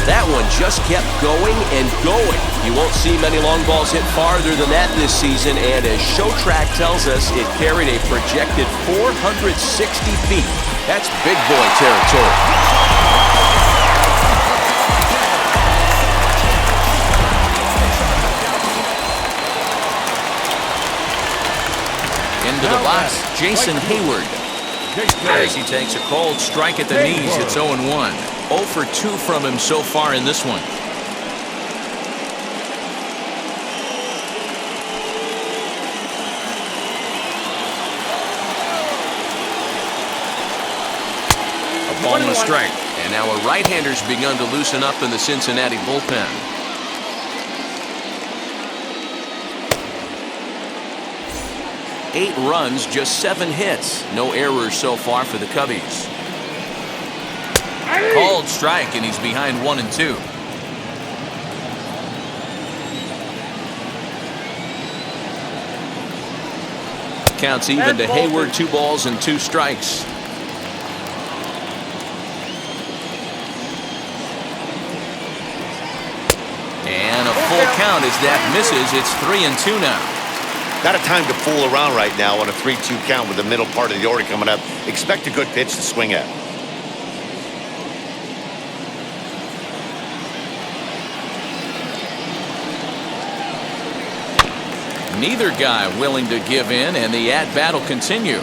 H: That one just kept going and going. You won't see many long balls hit farther than that this season, and as ShowTrack tells us, it carried a projected 460 feet. That's big boy territory. Into the box, Jason Hayward. As he takes a cold strike at the knees, it's 0-1. 0 for 2 from him so far in this one. A ball and a strike. And now a right-hander's begun to loosen up in the Cincinnati bullpen. Eight runs, just 7 hits. No errors so far for the Cubbies. Called strike, and he's behind 1-2. Counts even to Hayward, 2 balls and 2 strikes. And a full count as that misses. It's 3-2 now.
C: Not a time to fool around right now on a 3-2 count with the middle part of the order coming up. Expect a good pitch to swing at.
A: Neither guy willing to give in, and the at-bat will continue.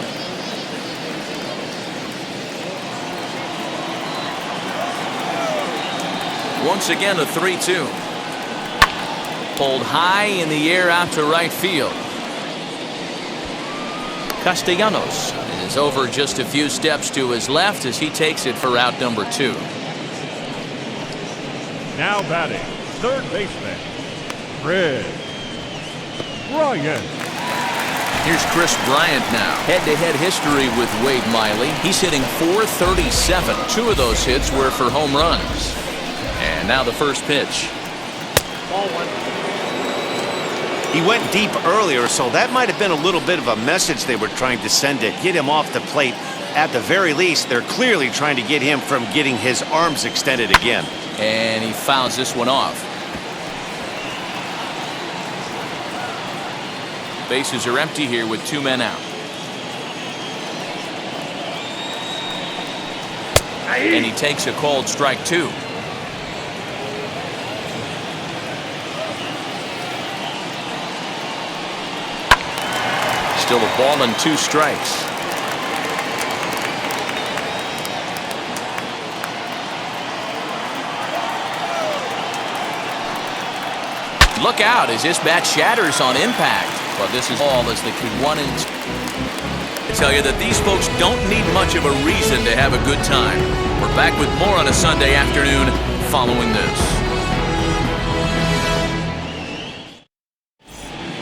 A: Once again, a 3-2. Pulled high in the air out to right field. Castellanos is over just a few steps to his left as he takes it for out number 2.
F: Now batting, third baseman, Chris Bryant.
A: Here's Chris Bryant now. Head-to-head history with Wade Miley. He's hitting .437. 2 of those hits were for home runs. And now the first pitch.
D: Ball 1.
C: He went deep earlier, so that might have been a little bit of a message they were trying to send to get him off the plate. At the very least, they're clearly trying to get him from getting his arms extended again.
A: And he fouls this one off. Bases are empty here with 2 men out. And he takes a called strike 2. Still a ball and 2 strikes. Look out as this bat shatters on impact. But this is all as they could 1-2. I tell you that these folks don't need much of a reason to have a good time. We're back with more on a Sunday afternoon following this.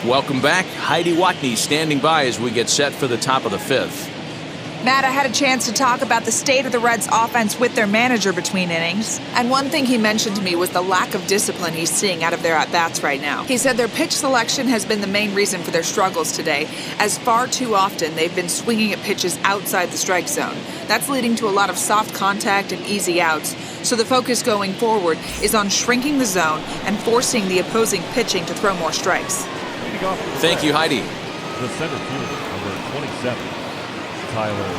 A: Welcome back. Heidi Watney standing by as we get set for the top of the fifth.
G: Matt, I had a chance to talk about the state of the Reds offense with their manager between innings. And one thing he mentioned to me was the lack of discipline he's seeing out of their at-bats right now. He said their pitch selection has been the main reason for their struggles today, as far too often they've been swinging at pitches outside the strike zone. That's leading to a lot of soft contact and easy outs. So the focus going forward is on shrinking the zone and forcing the opposing pitching to throw more strikes.
A: Thank you, Heidi.
F: The center fielder, number 27, Tyler.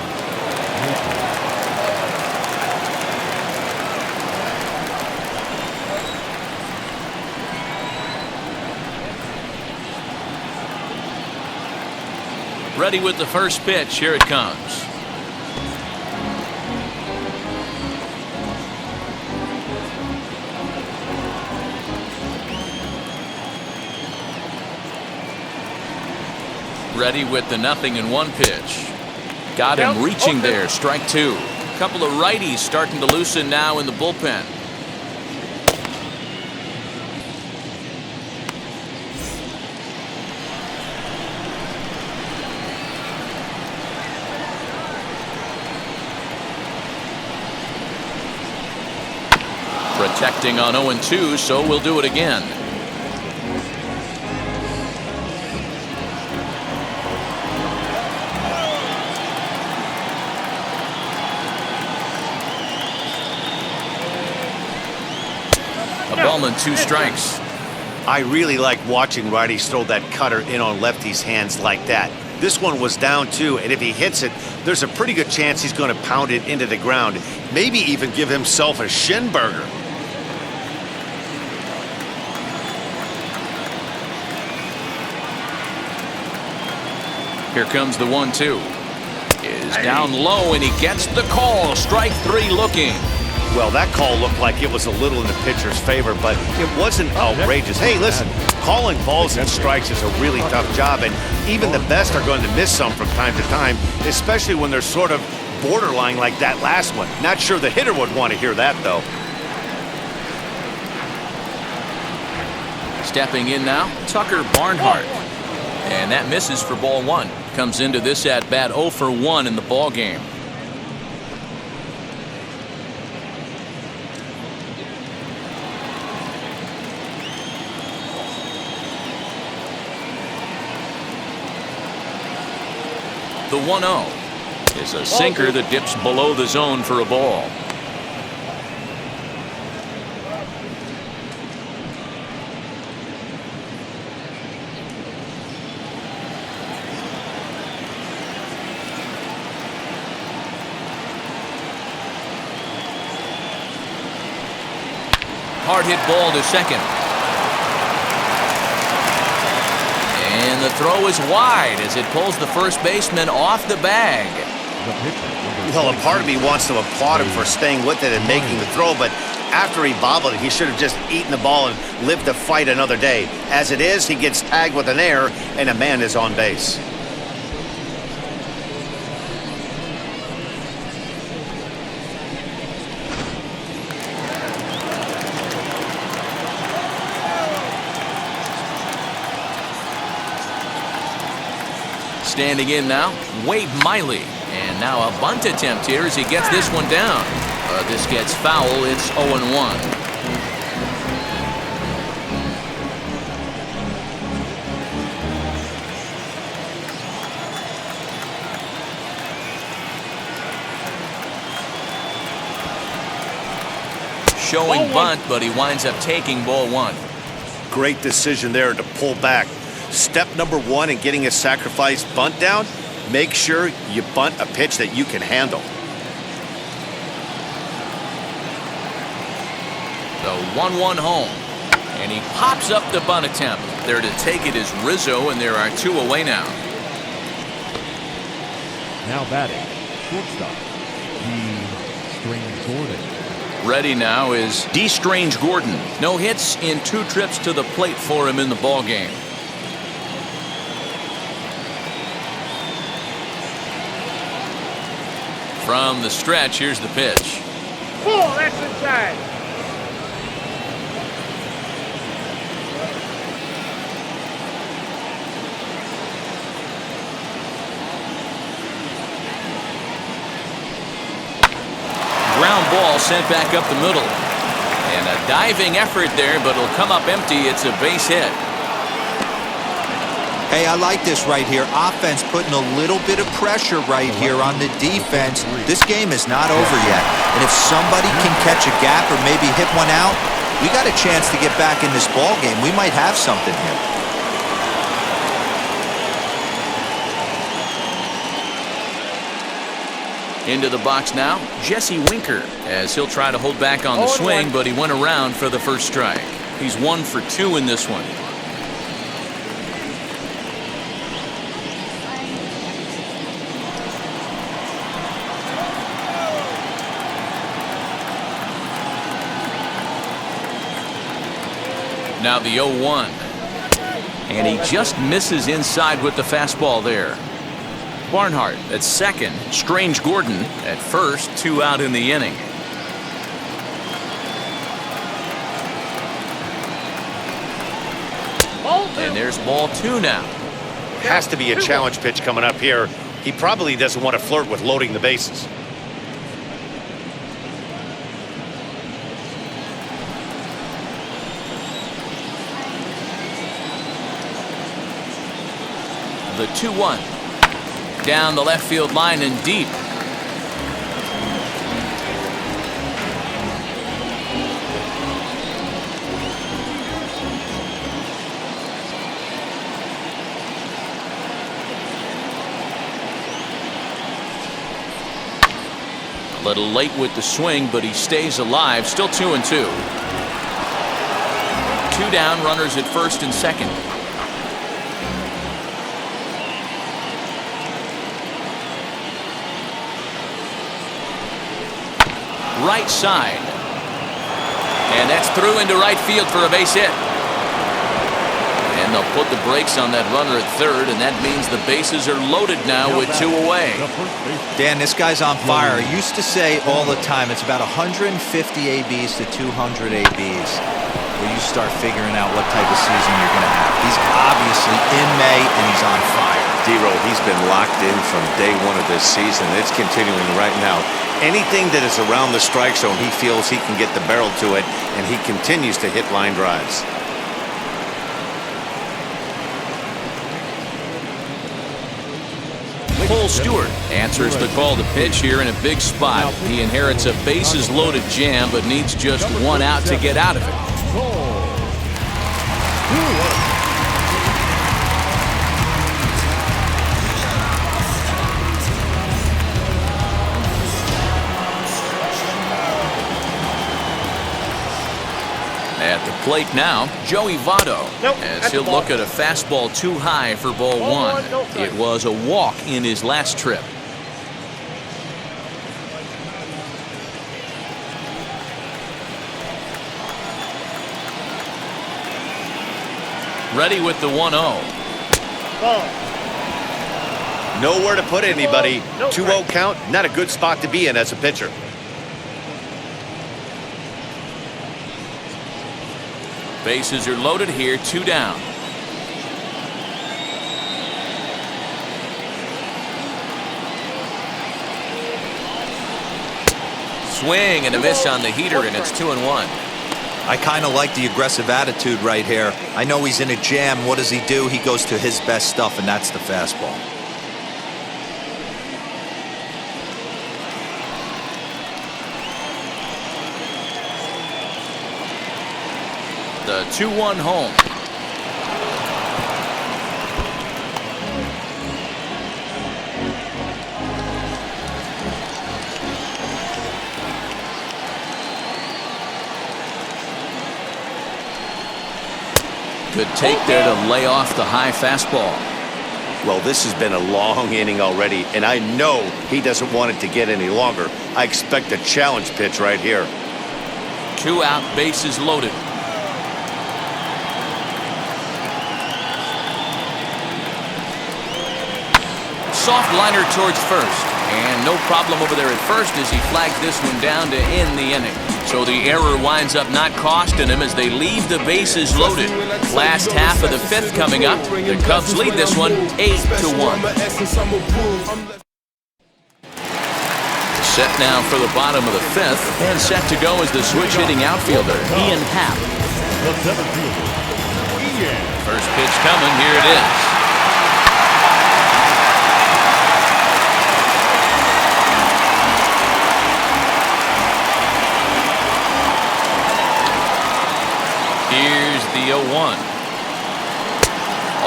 A: Ready with the first pitch. Here it comes. Ready with the 0-1 pitch. Got him reaching there. Strike two. A couple of righties starting to loosen now in the bullpen. Protecting on 0-2, so we'll do it again. Ball and 2 strikes.
C: I really like watching righties throw that cutter in on lefties' hands like that. This one was down 2, and if he hits it, there's a pretty good chance he's going to pound it into the ground. Maybe even give himself a shin burger.
A: Here comes the 1-2. Is down low, and he gets the call. Strike 3 looking.
C: Well, that call looked like it was a little in the pitcher's favor, but it wasn't outrageous. Hey, listen, calling balls and strikes is a really tough job, and even the best are going to miss some from time to time, especially when they're sort of borderline like that last one. Not sure the hitter would want to hear that, though.
A: Stepping in now, Tucker Barnhart. And that misses for ball 1. Comes into this at-bat 0 for 1 in the ball game. The 1-0 is a sinker that dips below the zone for a ball. Hard hit ball to second. And the throw is wide as it pulls the first baseman off the bag.
C: Well, a part of me wants to applaud him for staying with it and making the throw, but after he bobbled it, he should have just eaten the ball and lived to fight another day. As it is, he gets tagged with an error, and a man is on base.
A: Standing in now, Wade Miley. And now a bunt attempt here as he gets this one down. This gets foul. It's 0-1. Showing bunt, but he winds up taking ball 1.
C: Great decision there to pull back. Step number 1 in getting a sacrifice bunt down, make sure you bunt a pitch that you can handle.
A: The 1-1 home. And he pops up the bunt attempt. There to take it is Rizzo, and there are 2 away now.
F: Now batting, shortstop, D. Gordon.
A: Ready now is D. Strange Gordon. No hits in 2 trips to the plate for him in the ball game. From the stretch, here's the pitch.
D: Oh, that's inside.
A: ground ball sent back up the middle. And a diving effort there, but it'll come up empty. It's a base hit.
B: Hey, I like this right here. Offense putting a little bit of pressure right here on the defense. This game is not over yet. And if somebody can catch a gap or maybe hit one out, we got a chance to get back in this ball game. We might have something here.
A: Into the box now, Jesse Winker, as he'll try to hold back on the swing, but he went around for the first strike. He's 1 for 2 in this one. Now the 0-1. And he just misses inside with the fastball there. Barnhart at second, Strange Gordon at first, 2 out in the inning. And there's ball 2 now.
C: Has to be a challenge pitch coming up here. He probably doesn't want to flirt with loading the bases.
A: The 2-1. Down the left field line and deep. A little late with the swing, but he stays alive. Still 2-2. 2 down, runners at first and second. Right side, and that's through into right field for a base hit. And they'll put the brakes on that runner at third, and that means the bases are loaded now with 2 away.
B: Dan, this guy's on fire. I used to say all the time it's about 150 ABs to 200 ABs where you start figuring out what type of season you're going to have. He's obviously in May, and he's on fire.
C: D-Ro, he's been locked in from day 1 of this season. It's continuing right now. Anything that is around the strike zone, he feels he can get the barrel to it, and he continues to hit line drives.
A: Cole Stewart answers the call to pitch here in a big spot. He inherits a bases-loaded jam, but needs just 1 out to get out of it. At the plate now, Joey Votto, as he'll look at a fastball too high for ball 1. It was a walk in his last trip. Ready with the 1-0.
C: Nowhere to put anybody. 2-0 count, not a good spot to be in as a pitcher.
A: Bases are loaded here, 2 down. Swing and a miss on the heater, and it's 2-1.
B: I kind of like the aggressive attitude right here. I know he's in a jam. What does he do? He goes to his best stuff, and that's the fastball.
A: The 2-1 home. Good take there to lay off the high fastball.
C: Well, this has been a long inning already, and I know he doesn't want it to get any longer. I expect a challenge pitch right here.
A: 2 out, bases loaded. Soft liner towards first, and no problem over there at first as he flags this one down to end the inning. So the error winds up not costing him as they leave the bases loaded. Last half of the 5th coming up. The Cubs lead this one 8-1. Set now for the bottom of the fifth, and set to go as the switch-hitting outfielder, Ian Happ.
F: The seventh fielder, Ian.
A: First pitch coming, here it is. Here's the 0-1.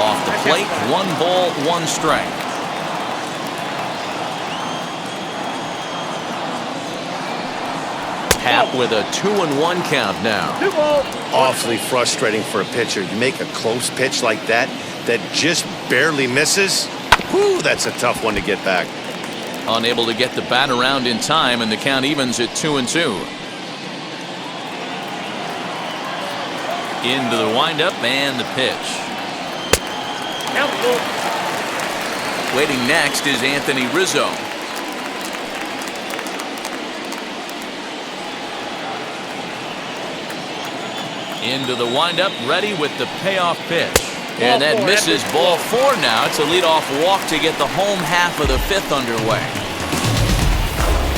A: Off the plate, 1 ball, 1 strike. Happ with a 2-1 count now.
C: Awfully frustrating for a pitcher. You make a close pitch like that just barely misses. Whew, that's a tough one to get back.
A: Unable to get the bat around in time, and the count evens at 2-2. Into the windup and the pitch. Waiting next is Anthony Rizzo. Into the windup, ready with the payoff pitch. And that misses ball 4 now. It's a leadoff walk to get the home half of the fifth underway.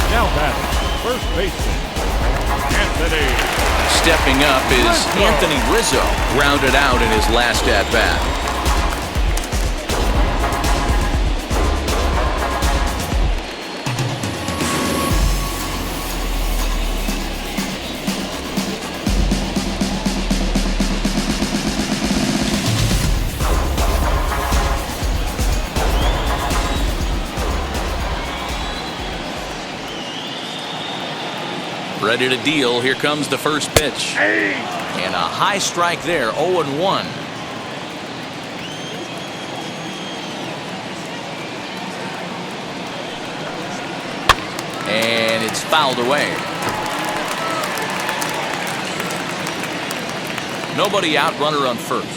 F: Now batting, first baseman, Anthony.
A: Stepping up is Anthony Rizzo, grounded out in his last at-bat. Ready to deal. Here comes the first pitch. And a high strike there, 0-1. And it's fouled away. Nobody out, runner on first.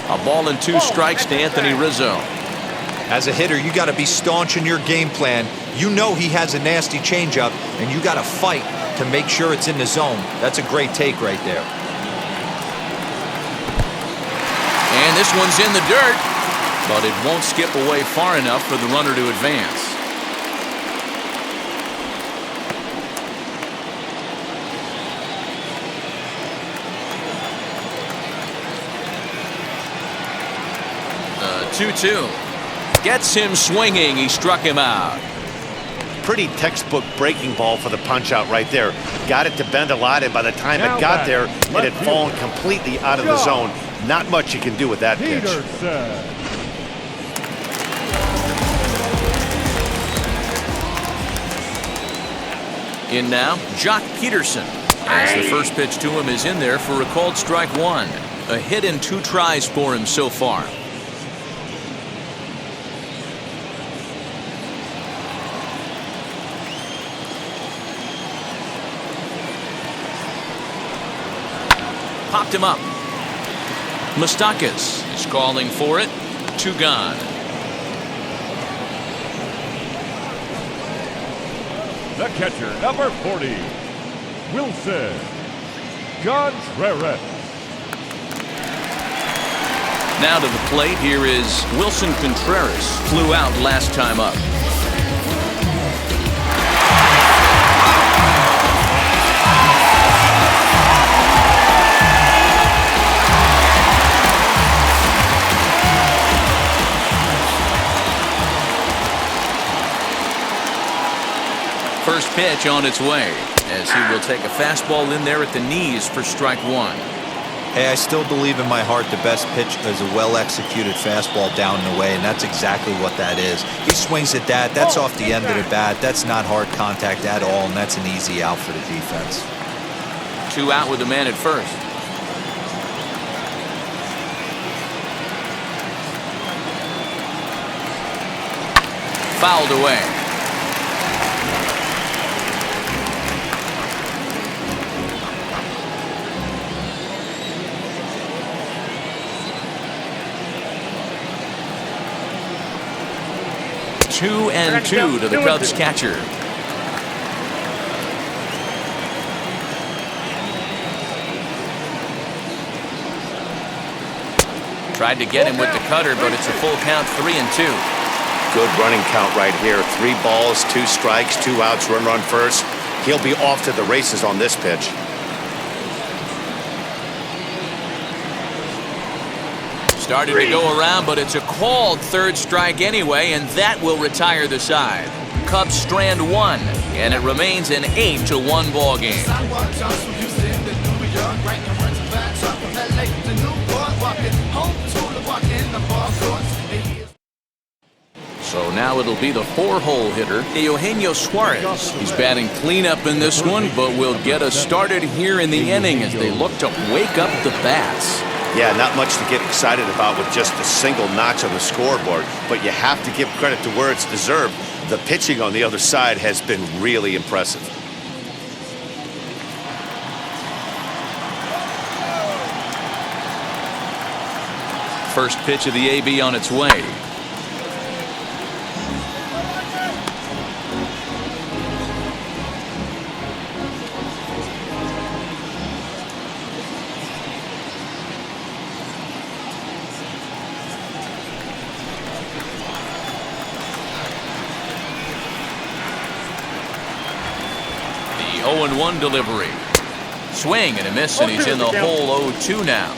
A: A ball and 2 strikes to Anthony Rizzo.
B: As a hitter, you got to be staunch in your game plan. You know he has a nasty changeup, and you got to fight to make sure it's in the zone. That's a great take right there.
A: And this one's in the dirt, but it won't skip away far enough for the runner to advance. The 2-2. Gets him swinging. He struck him out.
C: Pretty textbook breaking ball for the punch out right there. Got it to bend a lot, and by the time it got there, it had fallen completely out of the zone. Not much you can do with that pitch.
A: In now, Jock Peterson. As the first pitch to him is in there for a called strike 1. A hit in 2 tries for him so far. Popped him up. Moustakas is calling for it. 2 gone.
F: The catcher, number 40, Wilson Contreras.
A: Now to the plate, here is Wilson Contreras. Flew out last time up. First pitch on its way, as he will take a fastball in there at the knees for strike 1.
B: Hey, I still believe in my heart the best pitch is a well-executed fastball down and away, and that's exactly what that is. He swings at that. That's off the end of the bat. That's not hard contact at all, and that's an easy out for the defense.
A: 2 out with the man at first. Fouled away. Two and 2 to the Cubs catcher. Tried to get him with the cutter, but it's a full count, 3-2.
C: Good running count right here. 3 balls, 2 strikes, 2 outs, run first. He'll be off to the races on this pitch.
A: Started to go around, but it's a called third strike anyway, and that will retire the side. Cubs strand 1, and it remains an 8-1 ball game. So now it'll be the 4-hole hitter, Eugenio Suarez. He's batting cleanup in this one, but will get us started here in the inning as they look to wake up the bats.
C: Yeah, not much to get excited about with just a single notch on the scoreboard, but you have to give credit to where it's deserved. The pitching on the other side has been really impressive.
A: First pitch of the AB on its way. The 0-1 delivery. Swing and a miss, and he's in the hole 0-2 now.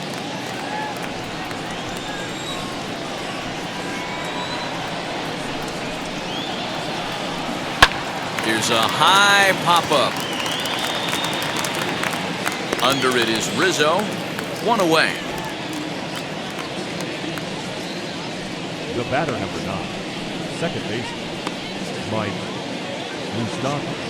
A: Here's a high pop-up. Under it is Rizzo. 1 away.
F: The batter, number 9, second baseman, Mike Moustakas.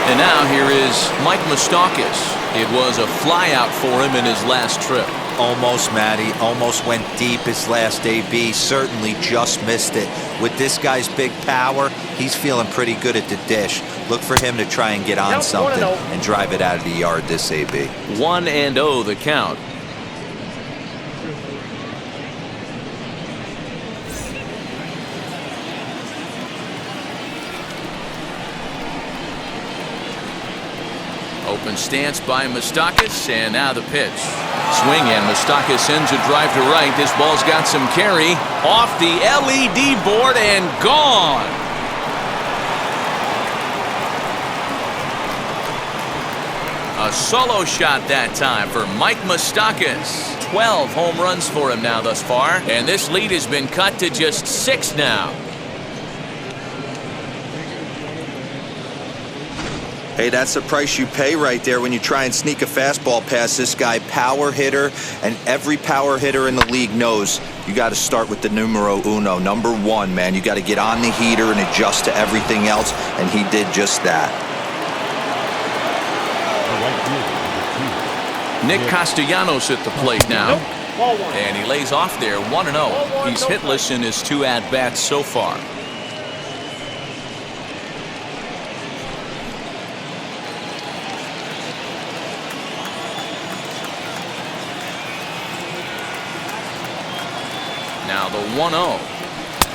A: And now here is Mike Moustakas. It was a flyout for him in his last trip.
B: Almost, Matty. Almost went deep his last AB. Certainly just missed it. With this guy's big power, he's feeling pretty good at the dish. Look for him to try and get on something and drive it out of the yard this AB.
A: 1-0 the count. Open stance by Moustakas, and now the pitch. Swing, and Moustakas sends a drive to right. This ball's got some carry. Off the LED board and gone. A solo shot that time for Mike Moustakas. 12 home runs for him now thus far, and this lead has been cut to just 6 now.
B: Hey, that's the price you pay right there when you try and sneak a fastball past this guy. Power hitter, and every power hitter in the league knows you got to start with the numero uno, number 1, man. You got to get on the heater and adjust to everything else, and he did just that.
A: Nick Castellanos at the plate now, and he lays off there 1-0. He's hitless in his 2 at-bats so far. Now the 1-0.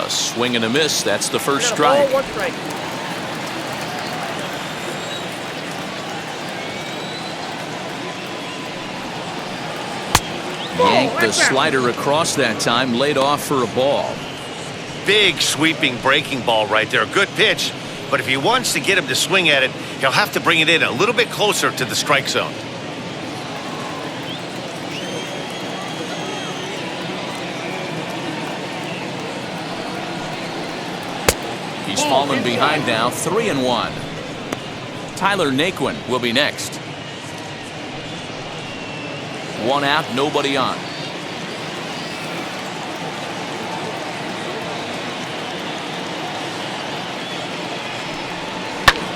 A: A swing and a miss. That's the first strike. Yanked the slider across that time, laid off for a ball.
C: Big sweeping breaking ball right there. Good pitch, but if he wants to get him to swing at it, he'll have to bring it in a little bit closer to the strike zone.
A: He's fallen behind now, 3-1. Tyler Naquin will be next. 1 out, nobody on.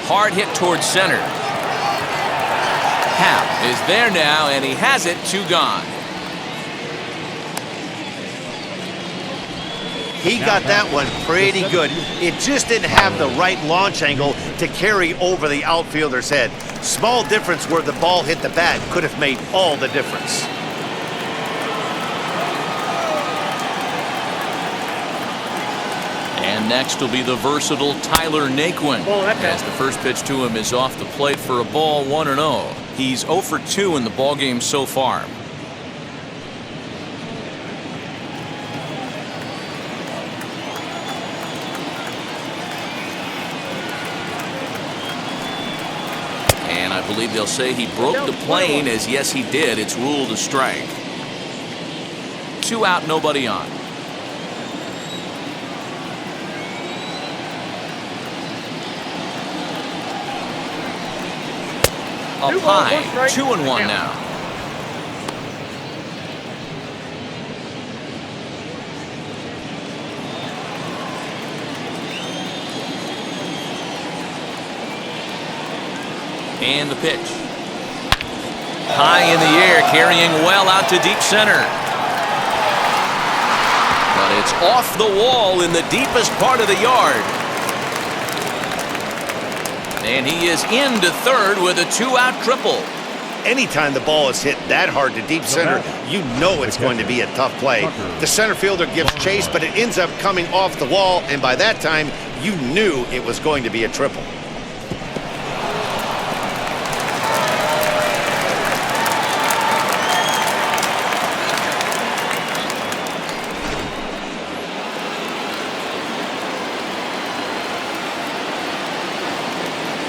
A: Hard hit towards center. Hap is there now, and he has it, 2 gone.
C: He got that one pretty good. It just didn't have the right launch angle to carry over the outfielder's head. Small difference where the ball hit the bat could have made all the difference.
A: And next will be the versatile Tyler Naquin, as the first pitch to him is off the plate for a ball, 1-0. He's 0 for 2 in the ballgame so far. And I believe they'll say he broke the plane, as yes he did. It's ruled a strike. 2 out, nobody on. Up high, 2-1 now. And the pitch. High in the air, carrying well out to deep center. But it's off the wall in the deepest part of the yard. And he is into third with a 2-out triple.
C: Anytime the ball is hit that hard to deep center, you know it's going to be a tough play. The center fielder gives chase, but it ends up coming off the wall, and by that time, you knew it was going to be a triple.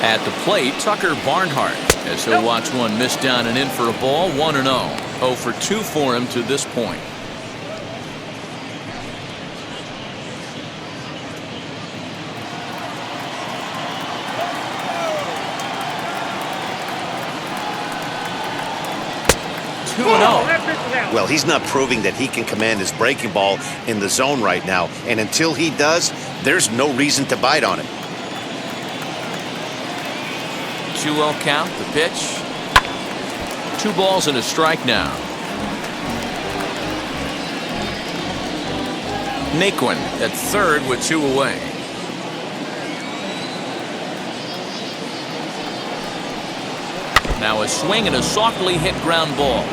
A: At the plate, Tucker Barnhart, as he'll watch one miss down and in for a ball. 1-0. 0 for 2 for him to this point.
C: Well, he's not proving that he can command his breaking ball in the zone right now, and until he does, there's no reason to bite on it.
A: 2-0 count, the pitch. 2 balls and a strike now. Naquin at third with 2 away. Now a swing and a softly hit ground ball.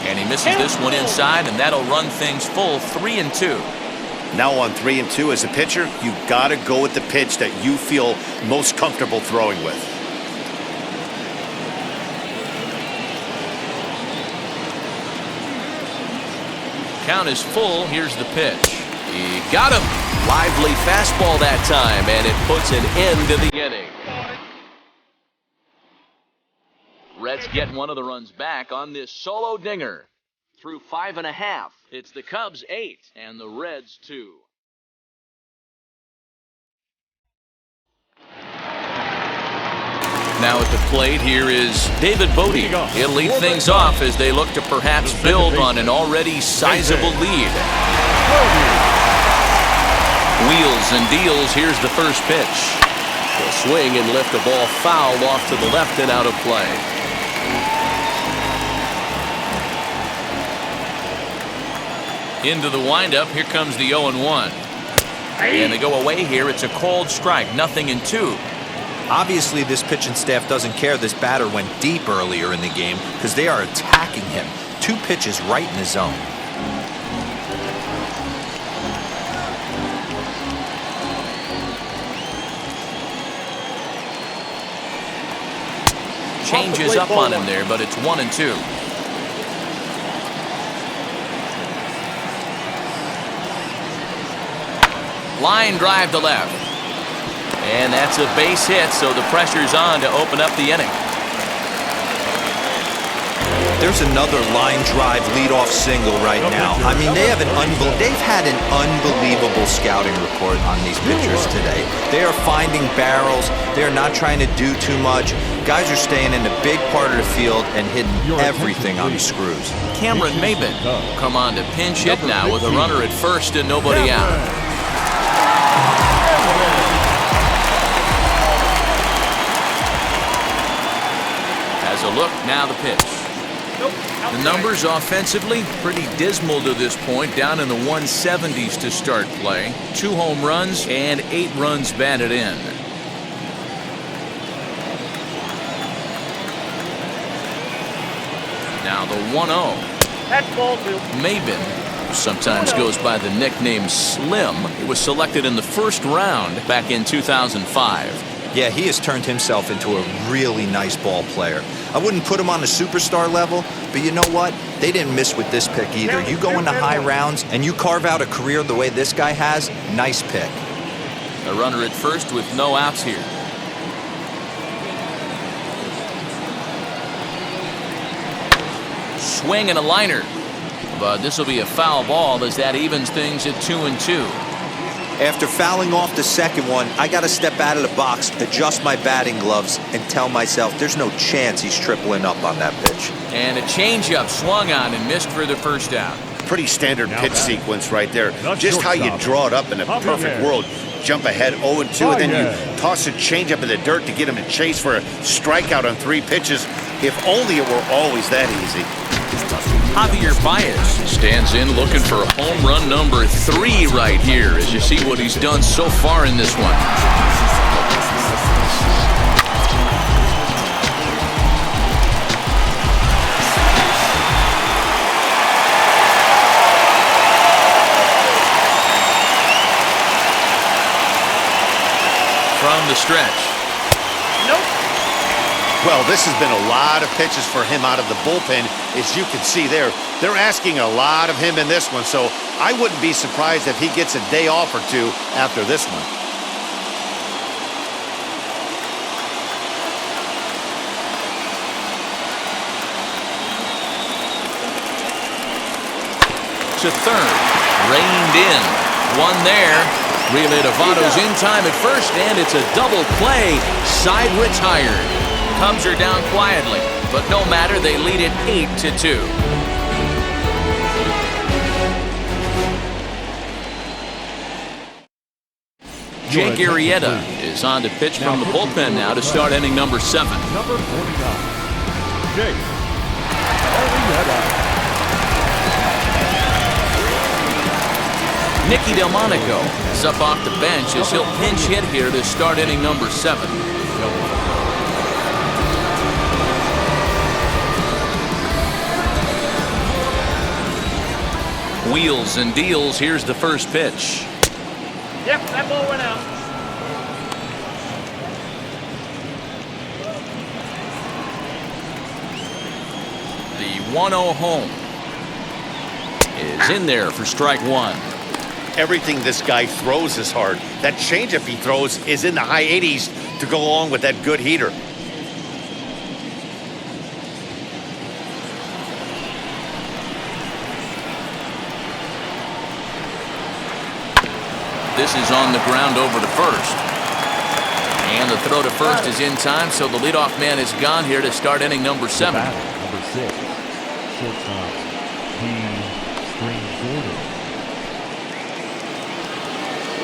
A: And he misses this one inside, and that'll run things full. 3-2.
C: Now on 3-2 as a pitcher, you got to go with the pitch that you feel most comfortable throwing with.
A: Count is full. Here's the pitch. He got him. Lively fastball that time, and it puts an end to the inning. Reds get one of the runs back on this solo dinger. Through 5.5. It's the Cubs 8 and the Reds 2. Now at the plate, here is David Bodie. He'll lead things off as they look to perhaps build on an already sizable lead. Wheels and deals. Here's the first pitch. He'll swing and lift a ball foul off to the left and out of play. Into the windup. Here comes the 0-1. And they go away here. It's a cold strike. 0-2.
B: Obviously, this pitching staff doesn't care this batter went deep earlier in the game because they are attacking him. 2 pitches right in the zone.
A: Changes up on him there, but it's 1-2. Line drive to left. And that's a base hit, so the pressure's on to open up the inning.
B: There's another line drive leadoff single right now. I mean, they've had an unbelievable scouting report on these pitchers today. They are finding barrels. They are not trying to do too much. Guys are staying in the big part of the field and hitting everything on the screws.
A: Cameron Maybin will come on to pinch hit now with a runner at first and nobody out. As a look, now the pitch. The numbers offensively pretty dismal to this point, down in the 170s to start play. 2 home runs and 8 runs batted in. Now The 1-0.
D: That's ball two.
A: Maben, who sometimes goes by the nickname Slim, he was selected in the first round back in 2005.
B: Yeah, he has turned himself into a really nice ball player. I wouldn't put him on the superstar level, but you know what? They didn't miss with this pick either. You go into high rounds and you carve out a career the way this guy has, nice pick.
A: A runner at first with no outs here. Swing and a liner. But this will be a foul ball as that evens things at 2-2.
B: After fouling off the second one, I got to step out of the box, adjust my batting gloves, and tell myself there's no chance he's tripling up on that pitch.
A: And a changeup swung on and missed for the first out.
C: Pretty standard pitch sequence right there. Just how you draw it up in a perfect world. Jump ahead 0-2, and then you toss a changeup in the dirt to get him to chase for a strikeout on 3 pitches. If only it were always that easy.
A: Javier Baez stands in looking for home run number 3 right here as you see what he's done so far in this one. From the stretch.
C: Well, this has been a lot of pitches for him out of the bullpen, as you can see there. They're asking a lot of him in this one, so I wouldn't be surprised if he gets a day off or 2 after this one.
A: To third, reined in, one there. Relay to Votto's in time at first, and it's a double play. Side retired. Cubs are down quietly, but no matter, they lead it 8-2. Jake Arrieta is on to pitch from the bullpen now to start inning number 7.
F: Number 49, Jake Arrieta.
A: Nicky Delmonico is up off the bench as he'll pinch hit here to start inning number 7. Wheels and deals. Here's the first pitch.
D: Yep, that ball went out.
A: The 1-0 home is in there for strike 1.
C: Everything this guy throws is hard. That changeup he throws is in the high 80s to go along with that good heater.
A: This is on the ground over to first. And the throw to first is in time, so the leadoff man is gone here to start inning number 7.
F: Number 6, shortstop,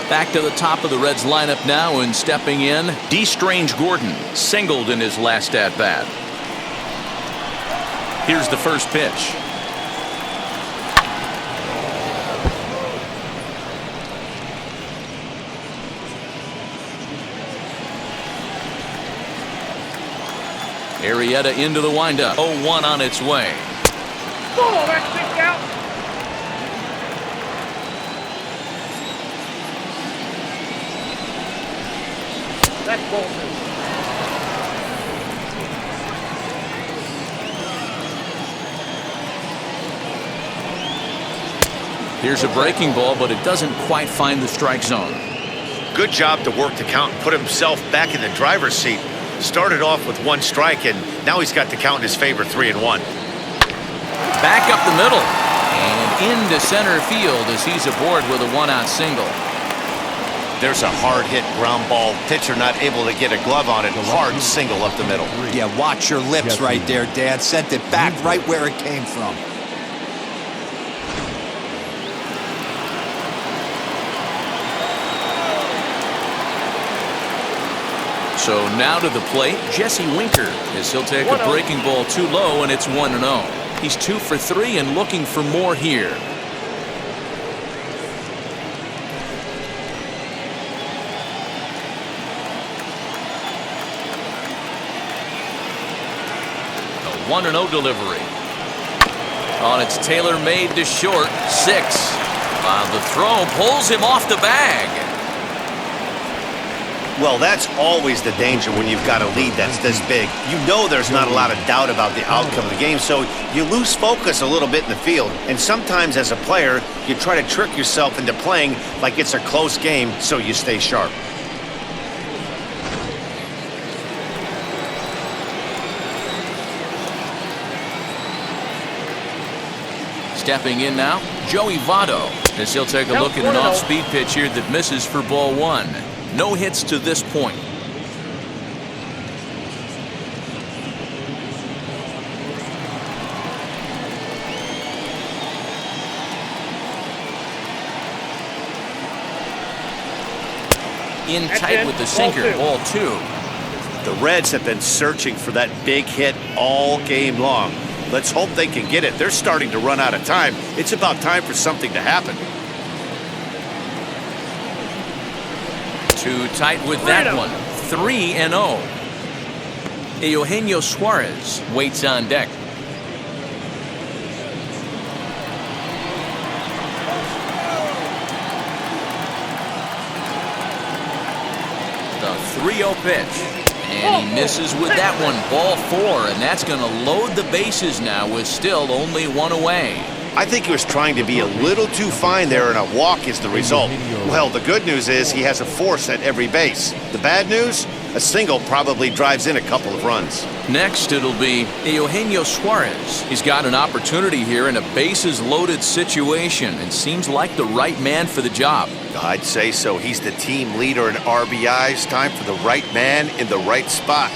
A: Back to the top of the Reds lineup now, and stepping in, D. Strange Gordon singled in his last at-bat. Here's the first pitch. Arrieta into the windup. 0-1 on its way.
D: Ball, that's 6 out. That's ball 2.
A: Here's a breaking ball, but it doesn't quite find the strike zone.
C: Good job to work the count and put himself back in the driver's seat. Started off with 1 strike, and now he's got the count in his favor, 3-1.
A: Back up the middle and into center field as he's aboard with a 1-out single.
C: There's a hard hit ground ball. Pitcher not able to get a glove on it. Hard single up the middle.
B: Yeah, watch your lips right there, Dan. Sent it back right where it came from.
A: So now to the plate, Jesse Winker, as he'll take a breaking ball too low, and it's 1-0. He's 2 for 3 and looking for more here. A 1-0 delivery. On it's tailor-made to short, 6. The throw pulls him off the bag.
C: Well, that's always the danger when you've got a lead that's this big. You know there's not a lot of doubt about the outcome of the game, so you lose focus a little bit in the field. And sometimes as a player, you try to trick yourself into playing like it's a close game so you stay sharp.
A: Stepping in now, Joey Votto, as he'll take a look at an off-speed pitch here that misses for ball 1. No hits to this point. In tight with the sinker, ball 2.
C: The Reds have been searching for that big hit all game long. Let's hope they can get it. They're starting to run out of time. It's about time for something to happen.
A: Too tight with that one. 3-0. Eugenio Suarez waits on deck. The 3-0 pitch. And he misses with that one. Ball 4, and that's going to load the bases now with still only 1 away.
C: I think he was trying to be a little too fine there, and a walk is the result. Well, the good news is he has a force at every base. The bad news? A single probably drives in a couple of runs.
A: Next, it'll be Eugenio Suarez. He's got an opportunity here in a bases-loaded situation and seems like the right man for the job.
C: I'd say so. He's the team leader in RBIs. Time for the right man in the right spot.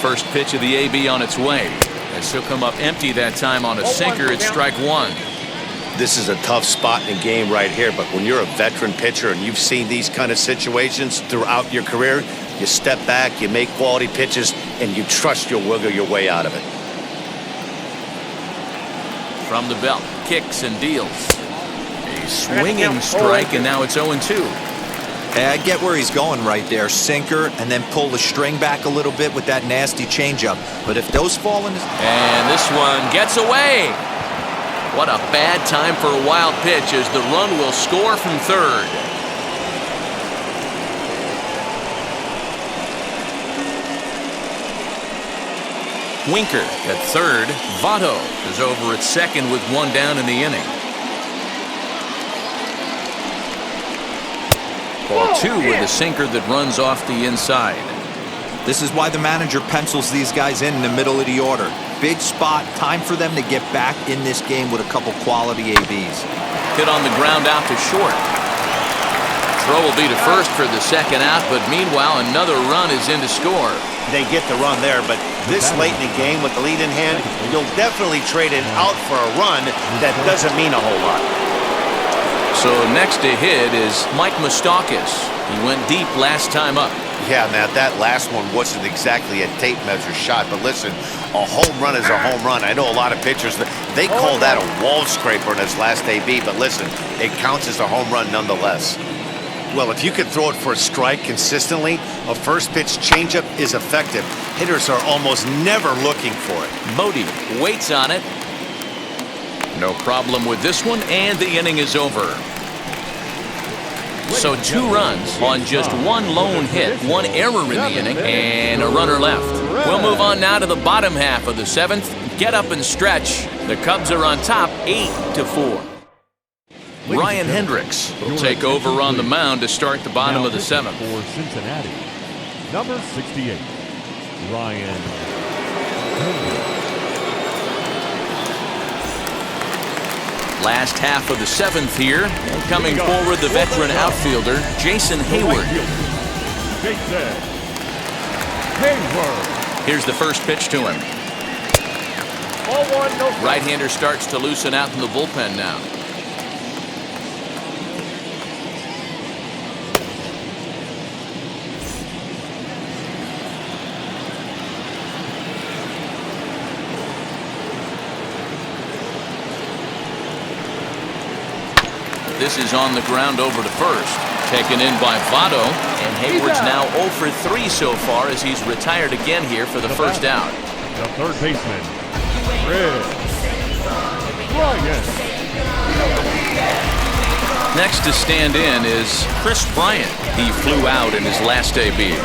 A: First pitch of the AB on its way. As he'll come up empty that time on a sinker at strike 1.
C: This is a tough spot in the game right here, but when you're a veteran pitcher and you've seen these kind of situations throughout your career, you step back, you make quality pitches, and you trust you'll wiggle your way out of it.
A: From the belt, kicks and deals. A swinging strike, and now it's 0-2.
B: Hey, I get where he's going right there. Sinker, and then pull the string back a little bit with that nasty changeup. But if those fall in his...
A: And this one gets away. What a bad time for a wild pitch as the run will score from third. Winker at third. Votto is over at second with 1 down in the inning. Ball 2 with a sinker that runs off the inside.
B: This is why the manager pencils these guys in the middle of the order. Big spot, time for them to get back in this game with a couple quality ABs.
A: Hit on the ground out to short. Throw will be to first for the second out, but meanwhile another run is in to score.
C: They get the run there, but this late in the game with the lead in hand, you'll definitely trade it out for a run that doesn't mean a whole lot.
A: So next to hit is Mike Moustakas. He went deep last time up.
C: Yeah, man, that last one wasn't exactly a tape measure shot, but listen, a home run is a home run. I know a lot of pitchers, they call that a wall scraper in his last AB, but listen, it counts as a home run nonetheless. Well, if you can throw it for a strike consistently, a first pitch changeup is effective. Hitters are almost never looking for it.
A: Bodie waits on it. No problem with this one, and the inning is over. So 2 runs on just 1 lone hit, 1 error in the inning, and a runner left. We'll move on now to the bottom half of the 7th. Get up and stretch. The Cubs are on top 8-4. Ryan Hendricks will take over on the mound to start the bottom of the 7th.
F: For Cincinnati, number 68, Ryan Hendricks.
A: Last half of the 7th here, and coming forward the veteran outfielder Jason Hayward. Here's the first pitch to him. Right-hander starts to loosen out in the bullpen now. This is on the ground over to first. Taken in by Votto, and Hayward's now 0 for 3 so far as he's retired again here for the first out.
F: The third baseman, Ryan.
A: Next to stand in is Chris Bryant. He flew out in his last debut.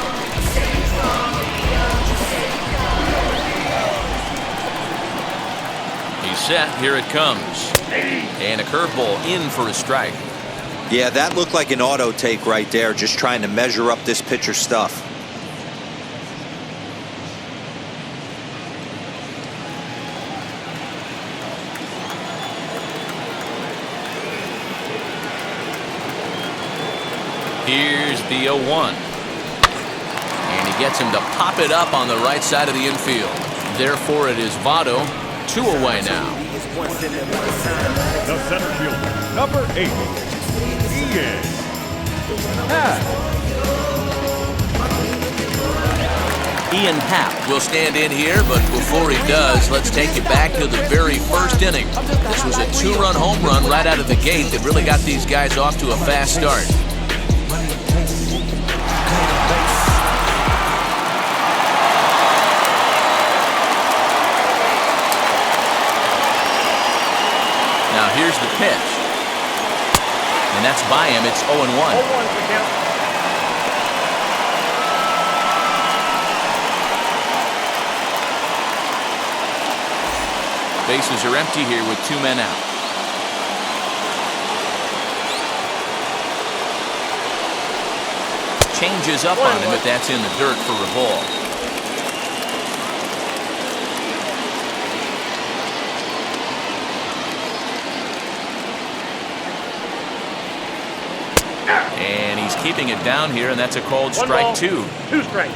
A: He's set. Here it comes. And a curveball in for a strike.
B: Yeah, that looked like an auto take right there, just trying to measure up this pitcher's stuff.
A: Here's the 0-1. And he gets him to pop it up on the right side of the infield. Therefore, it is Votto, 2 away now.
F: The center fielder, number 8, Ian Happ.
A: Ian Happ will stand in here, but before he does, let's take you back to the very first inning. This was a 2-run home run right out of the gate that really got these guys off to a fast start. Now here's the pitch. And that's by him. It's 0-1.
D: 0-1 for count.
A: Bases are empty here with 2 men out. Changes up on him, but that's in the dirt for a ball. And he's keeping it down here, and that's a called strike 2.
D: 2 strikes.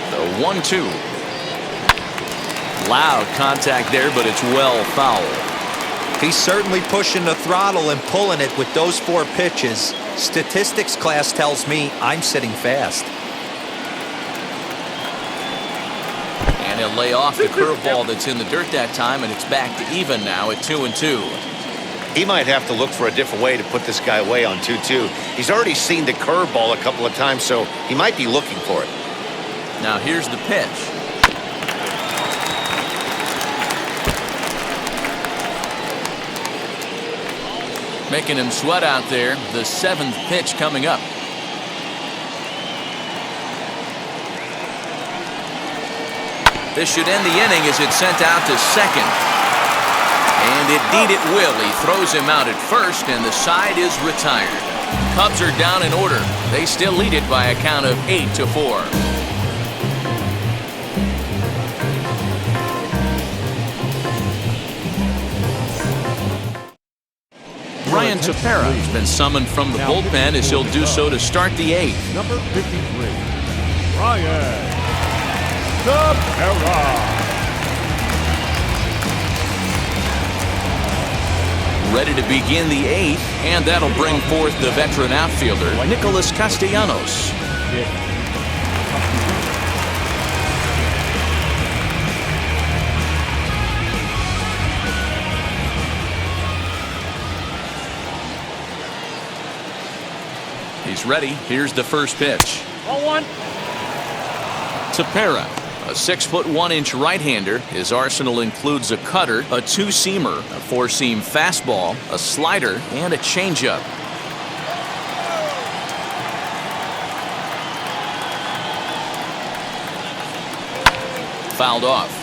A: The 1-2. Loud contact there, but it's well foul.
B: He's certainly pushing the throttle and pulling it with those 4 pitches. Statistics class tells me I'm sitting fast.
A: And he'll lay off the curveball that's in the dirt that time, and it's back to even now at 2-2.
C: He might have to look for a different way to put this guy away on 2-2. He's already seen the curveball a couple of times, so he might be looking for it.
A: Now here's the pitch. Making him sweat out there. The 7th pitch coming up. This should end the inning as it's sent out to second. And indeed it will. He throws him out at first, and the side is retired. Cubs are down in order. They still lead it by a count of 8-4. Ryan Tepera has been summoned from the bullpen as he'll do so to start the 8th.
F: Number 53, Ryan Tepera.
A: Ready to begin the 8th, and that'll bring forth the veteran outfielder, Nicholas Castellanos. He's ready. Here's the first pitch.
D: 0-1.
A: Tepera, a 6'1" right-hander. His arsenal includes a cutter, a 2-seamer, a 4-seam fastball, a slider, and a changeup. Fouled off.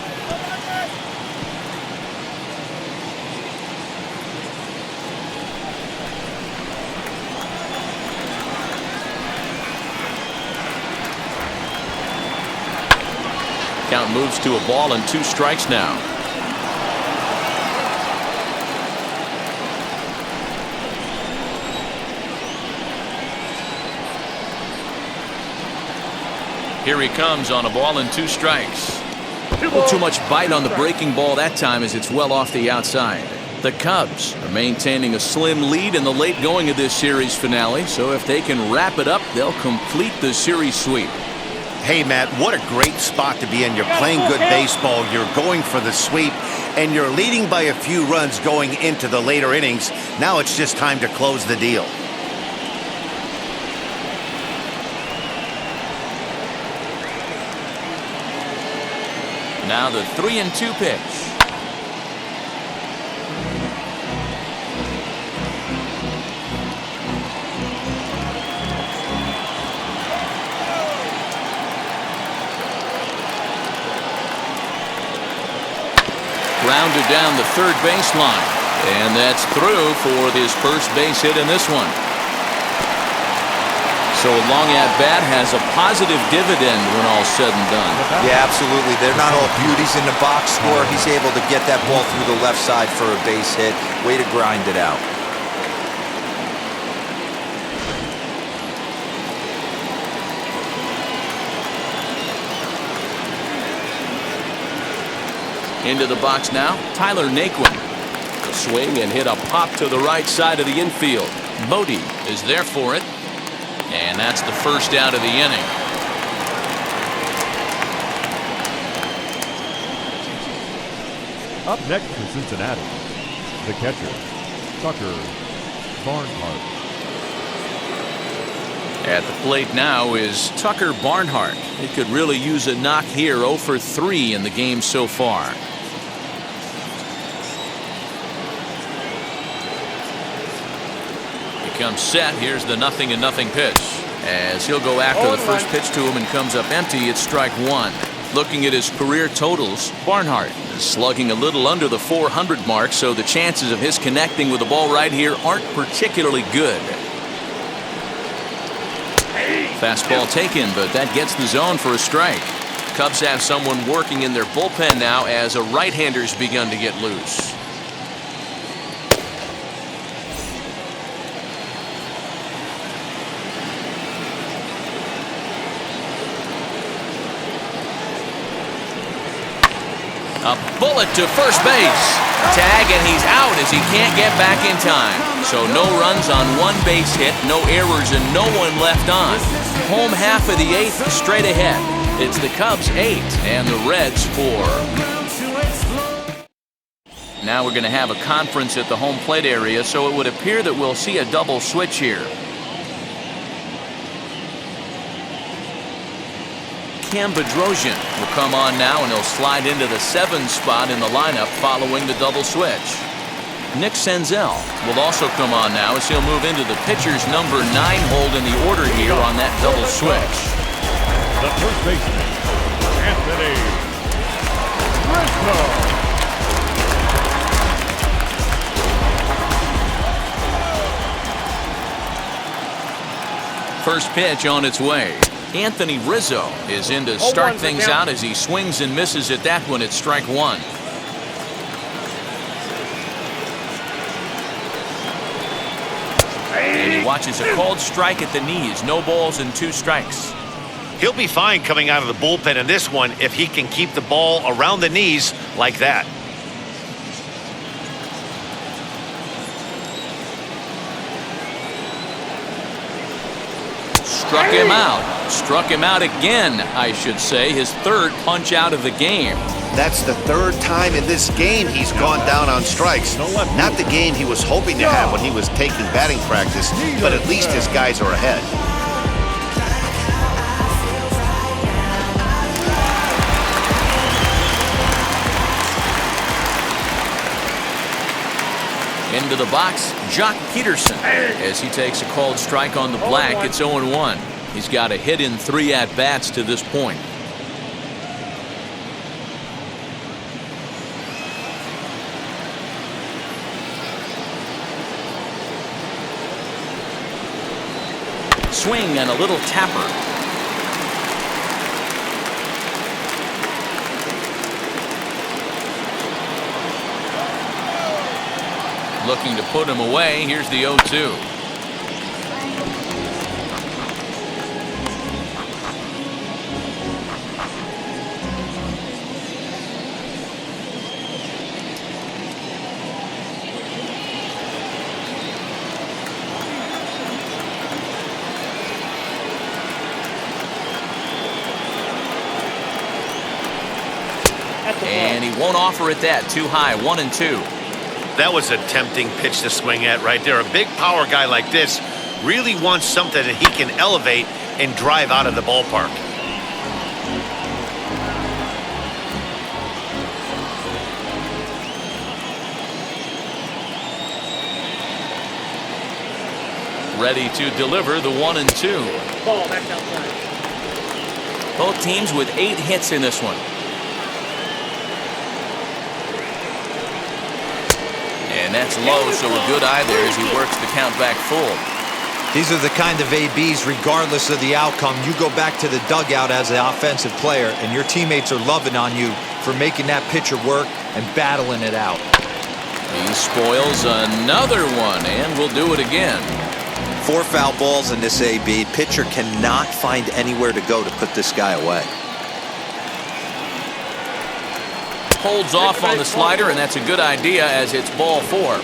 A: Count moves to a ball and 2 strikes now. Here he comes on a ball and 2 strikes. Too much bite on the breaking ball that time as it's well off the outside. The Cubs are maintaining a slim lead in the late going of this series finale, so if they can wrap it up, they'll complete the series sweep.
C: Hey, Matt, what a great spot to be in. You're playing good baseball, you're going for the sweep, and you're leading by a few runs going into the later innings. Now it's just time to close the deal.
A: Now the 3-2 pitch. Grounded down the third baseline. And that's through for his first base hit in this one. So a long at-bat has a positive dividend when all's said and done.
B: Yeah, absolutely. They're not all beauties in the box score. He's able to get that ball through the left side for a base hit. Way to grind it out.
A: Into the box now, Tyler Naquin.
H: A swing and hit a pop to the right side of the infield.
A: Bodie is there for it. And that's the first out of the inning.
F: Up next for Cincinnati, the catcher, Tucker Barnhart.
A: At the plate now is Tucker Barnhart. He could really use a knock here. 0 for 3 in the game so far. Comes set. Here's the 0-0 pitch. As he'll go after the first pitch to him and comes up empty, it's strike one. Looking at his career totals, Barnhart is slugging a little under the 400 mark, so the chances of his connecting with the ball right here aren't particularly good. Fastball taken, but that gets the zone for a strike. Cubs have someone working in their bullpen now as a right-hander's begun to get loose. A bullet to first base. Tag, and he's out as he can't get back in time. So no runs on one base hit, no errors, and no one left on. Home half of the 8th, straight ahead. It's the Cubs 8 and the Reds 4. Now we're going to have a conference at the home plate area, so it would appear that we'll see a double switch here. Vasgersian will come on now, and he'll slide into the 7 spot in the lineup following the double switch. Nick Senzel will also come on now as he'll move into the pitcher's number 9 hold in the order here on that double switch.
F: The first baseman, Anthony Rizzo.
A: First pitch on its way. Anthony Rizzo is in to start things out as he swings and misses at that one at strike one. And he watches a called strike at the knees. No balls and 2 strikes.
C: He'll be fine coming out of the bullpen in this one if he can keep the ball around the knees like that.
A: Struck him out. Struck him out again, I should say. His 3rd punch out of the game.
C: That's the 3rd time in this game he's gone down on strikes. Not the game he was hoping to have when he was taking batting practice, but at least his guys are ahead.
A: Into the box, Jock Peterson, as he takes a called strike on the black. It's 0-1. He's got a hit in 3 at-bats to this point. Swing and a little tapper. Looking to put him away. Here's the 0-2. he won't offer it that. Too high, 1-2.
C: That was a tempting pitch to swing at right there. A big power guy like this really wants something that he can elevate and drive out of the ballpark.
A: Ready to deliver the 1-2.
D: Ball, that's outside.
A: Both teams with 8 hits in this one. And that's low, so a good eye there as he works the count back full.
B: These are the kind of ABs, regardless of the outcome, you go back to the dugout as an offensive player, and your teammates are loving on you for making that pitcher work and battling it out.
A: He spoils another one, and will do it again.
B: 4 foul balls in this AB. Pitcher cannot find anywhere to go to put this guy away.
A: Holds off on the slider, and that's a good idea as it's ball 4.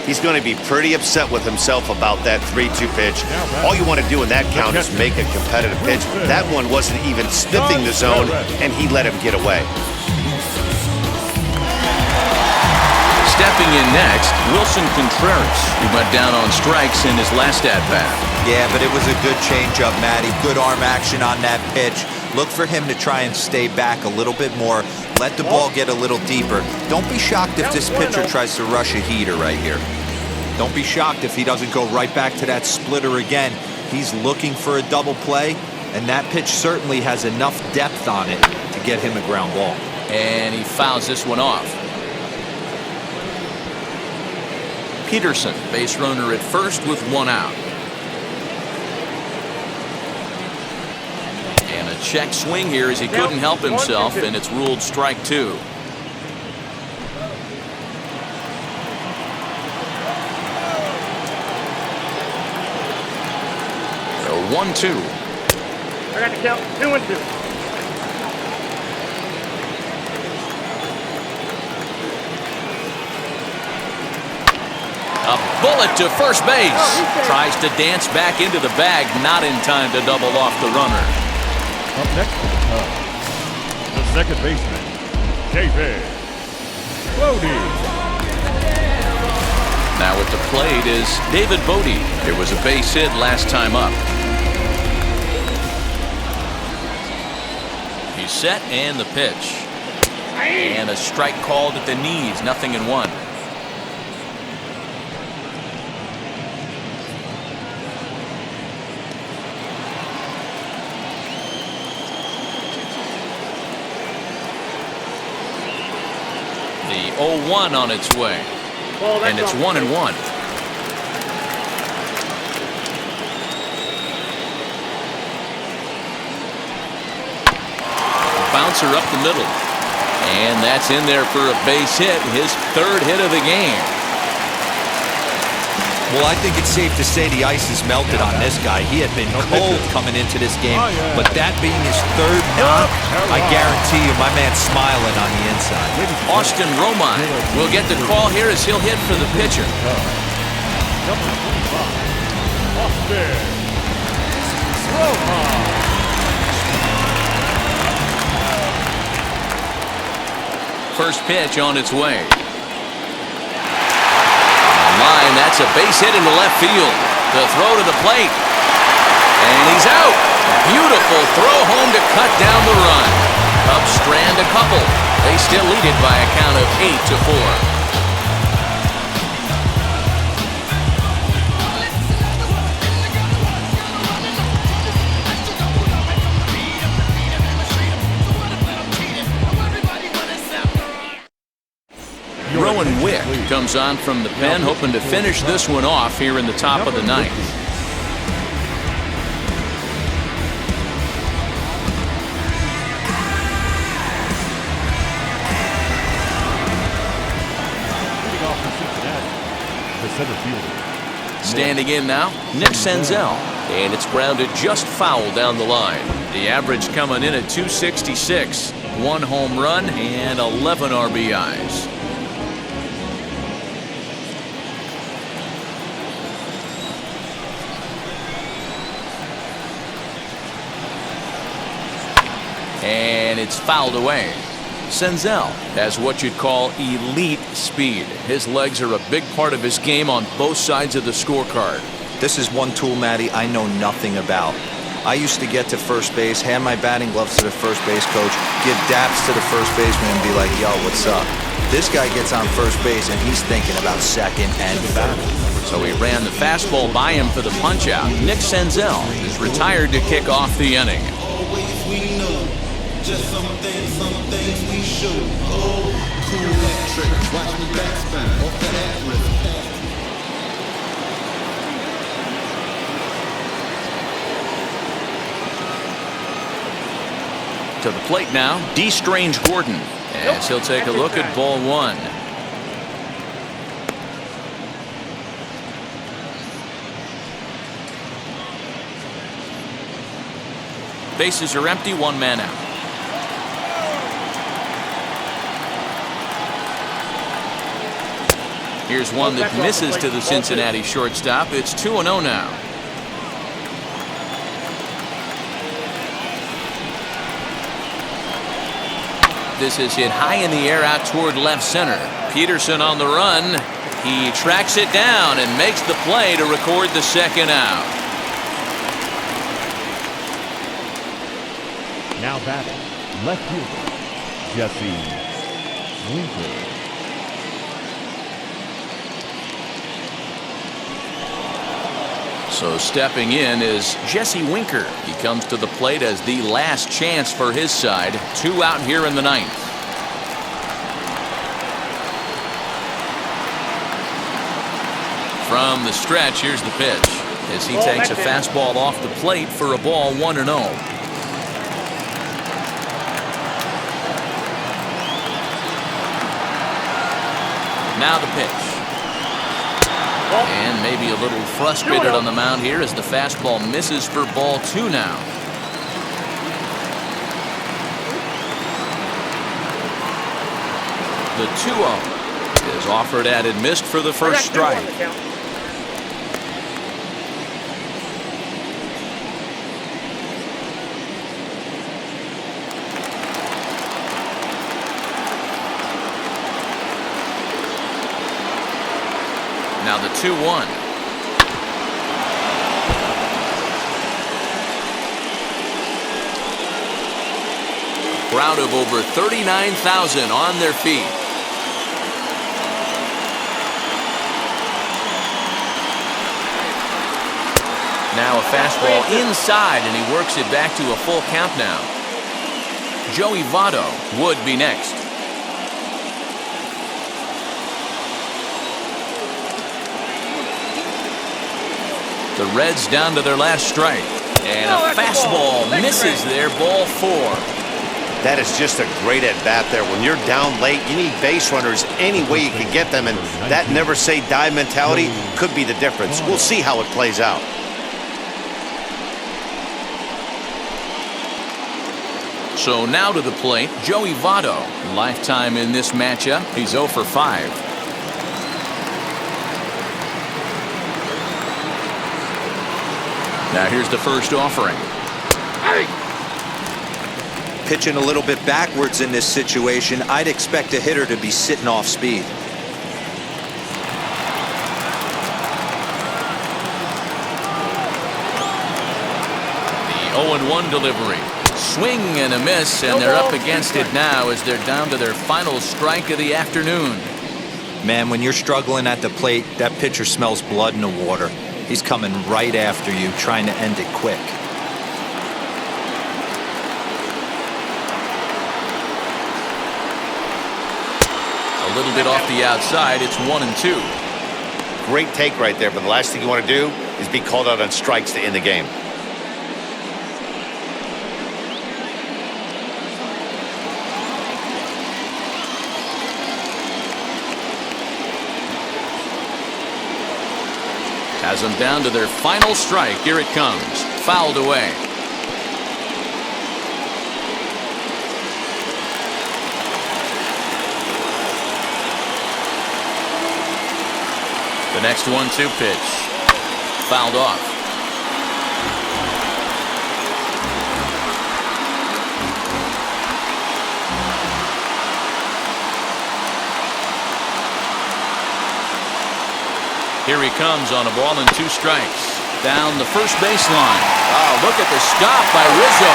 C: He's going to be pretty upset with himself about that 3-2 pitch. All you want to do in that count is make a competitive pitch. That one wasn't even sniffing the zone, and he let him get away.
A: Stepping in next, Wilson Contreras, who went down on strikes in his last at-bat.
B: Yeah, but it was a good changeup, Matty. Good arm action on that pitch. Look for him to try and stay back a little bit more. Let the ball get a little deeper. Don't be shocked if this pitcher tries to rush a heater right here. Don't be shocked if he doesn't go right back to that splitter again. He's looking for a double play, and that pitch certainly has enough depth on it to get him a ground ball.
A: And he fouls this one off. Peterson, base runner at first with 1 out. And a check swing here as he couldn't help himself, and it's ruled strike 2. So 1-2.
D: I got to count 2-2.
A: A bullet to first base. Tries to dance back into the bag, not in time to double off the runner.
F: Up next for the Cubs, the second baseman, David Bodie.
A: Now at the plate is David Bodie. There was a base hit last time up. He's set, and the pitch. And a strike called at the knees, 0-1. The 0-1 on its way. And it's 1-1. Bouncer up the middle. And that's in there for a base hit, his 3rd hit of the game.
B: Well, I think it's safe to say the ice has melted on this guy. He had been cold coming into this game, but that being his 3rd knock, I guarantee you my man's smiling on the inside.
A: Austin Romine will get the call here as he'll hit for the pitcher.
F: Number 25, Austin Romine.
A: First pitch on its way. Line, that's a base hit into left field. The throw to the plate. And he's out. Beautiful throw home to cut down the run. Cubs strand a couple. They still lead it by a count of 8-4. Rowan Wick comes on from the pen, hoping to finish this one off here in the top of the 9th.
F: Leading off for Cincinnati, the center fielder.
A: Standing in now, Nick Senzel. And it's grounded just foul down the line. The average coming in at 266. 1 home run and 11 RBIs. And it's fouled away. Senzel has what you'd call elite speed. His legs are a big part of his game on both sides of the scorecard.
B: This is one tool, Matty, I know nothing about. I used to get to first base, hand my batting gloves to the first base coach, give daps to the first baseman and be like, yo, what's up? This guy gets on first base and he's thinking about second and third.
A: So he ran the fastball by him for the punch-out. Nick Senzel is retired to kick off the inning.
E: Always we know, just some things we show. Oh, cool hat trick, watch me backspin off that risk.
A: To the plate now, D. Strange Gordon, as he'll take a look at ball one. Bases are empty, one man out. Here's one that misses to the Cincinnati shortstop. It's 2-0 now. This is hit high in the air out toward left center. Peterson on the run. He tracks it down and makes the play to record the second out.
F: Now batting, left fielder, Jesse Winker.
A: So stepping in is Jesse Winker. He comes to the plate as the last chance for his side. 2 out here in the ninth. From the stretch, here's the pitch as he takes a fastball off the plate for a ball 1-0. Now the pitch. And maybe a little frustrated on the mound here as the fastball misses for ball 2 now. The 2-0 is offered at and missed for the first strike. Now the 2-1. Crowd of over 39,000 on their feet. Now a fastball inside, and he works it back to a full count now. Joey Votto would be next. The Reds down to their last strike. And a fastball misses there, ball 4.
C: That is just a great at-bat there. When you're down late, you need base runners any way you can get them, and that never-say-die mentality could be the difference. We'll see how it plays out.
A: So now to the plate, Joey Votto. Lifetime in this matchup, he's 0 for 5. Now here's the first offering.
B: Pitching a little bit backwards in this situation, I'd expect a hitter to be sitting off speed.
A: The 0-1 delivery. Swing and a miss, and they're up against it now as they're down to their final strike of the afternoon.
B: Man, when you're struggling at the plate, that pitcher smells blood in the water. He's coming right after you, trying to end it quick.
A: A little bit off the outside, it's 1-2.
C: Great take right there, but the last thing you want to do is be called out on strikes to end the game.
A: Has them down to their final strike. Here it comes. Fouled away. The next 1-2 pitch. Fouled off. Here he comes on a ball and 2 strikes. Down the first baseline. Oh, look at the stop by Rizzo.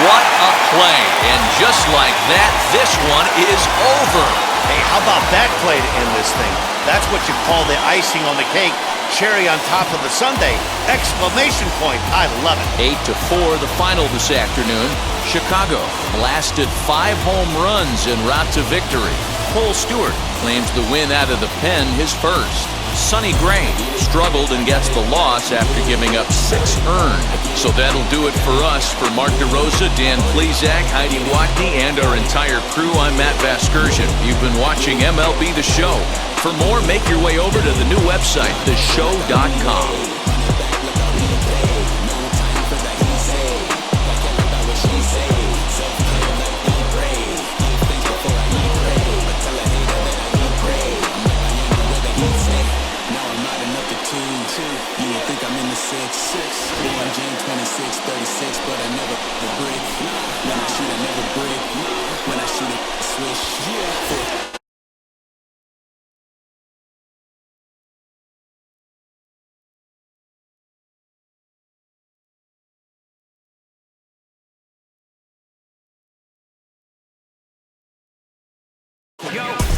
A: What a play. And just like that, this one is over.
C: Hey, how about that play to end this thing? That's what you call the icing on the cake. Cherry on top of the sundae. Exclamation point. I love it.
A: 8-4 the final this afternoon. Chicago blasted 5 home runs en route to victory. Cole Stewart claims the win out of the pen his first. Sonny Gray struggled and gets the loss after giving up 6 earned. So that'll do it for us. For Mark DeRosa, Dan Plesac, Heidi Watney, and our entire crew, I'm Matt Vasgersian. You've been watching MLB The Show. For more, make your way over to the new website, theshow.com.
I: Yo.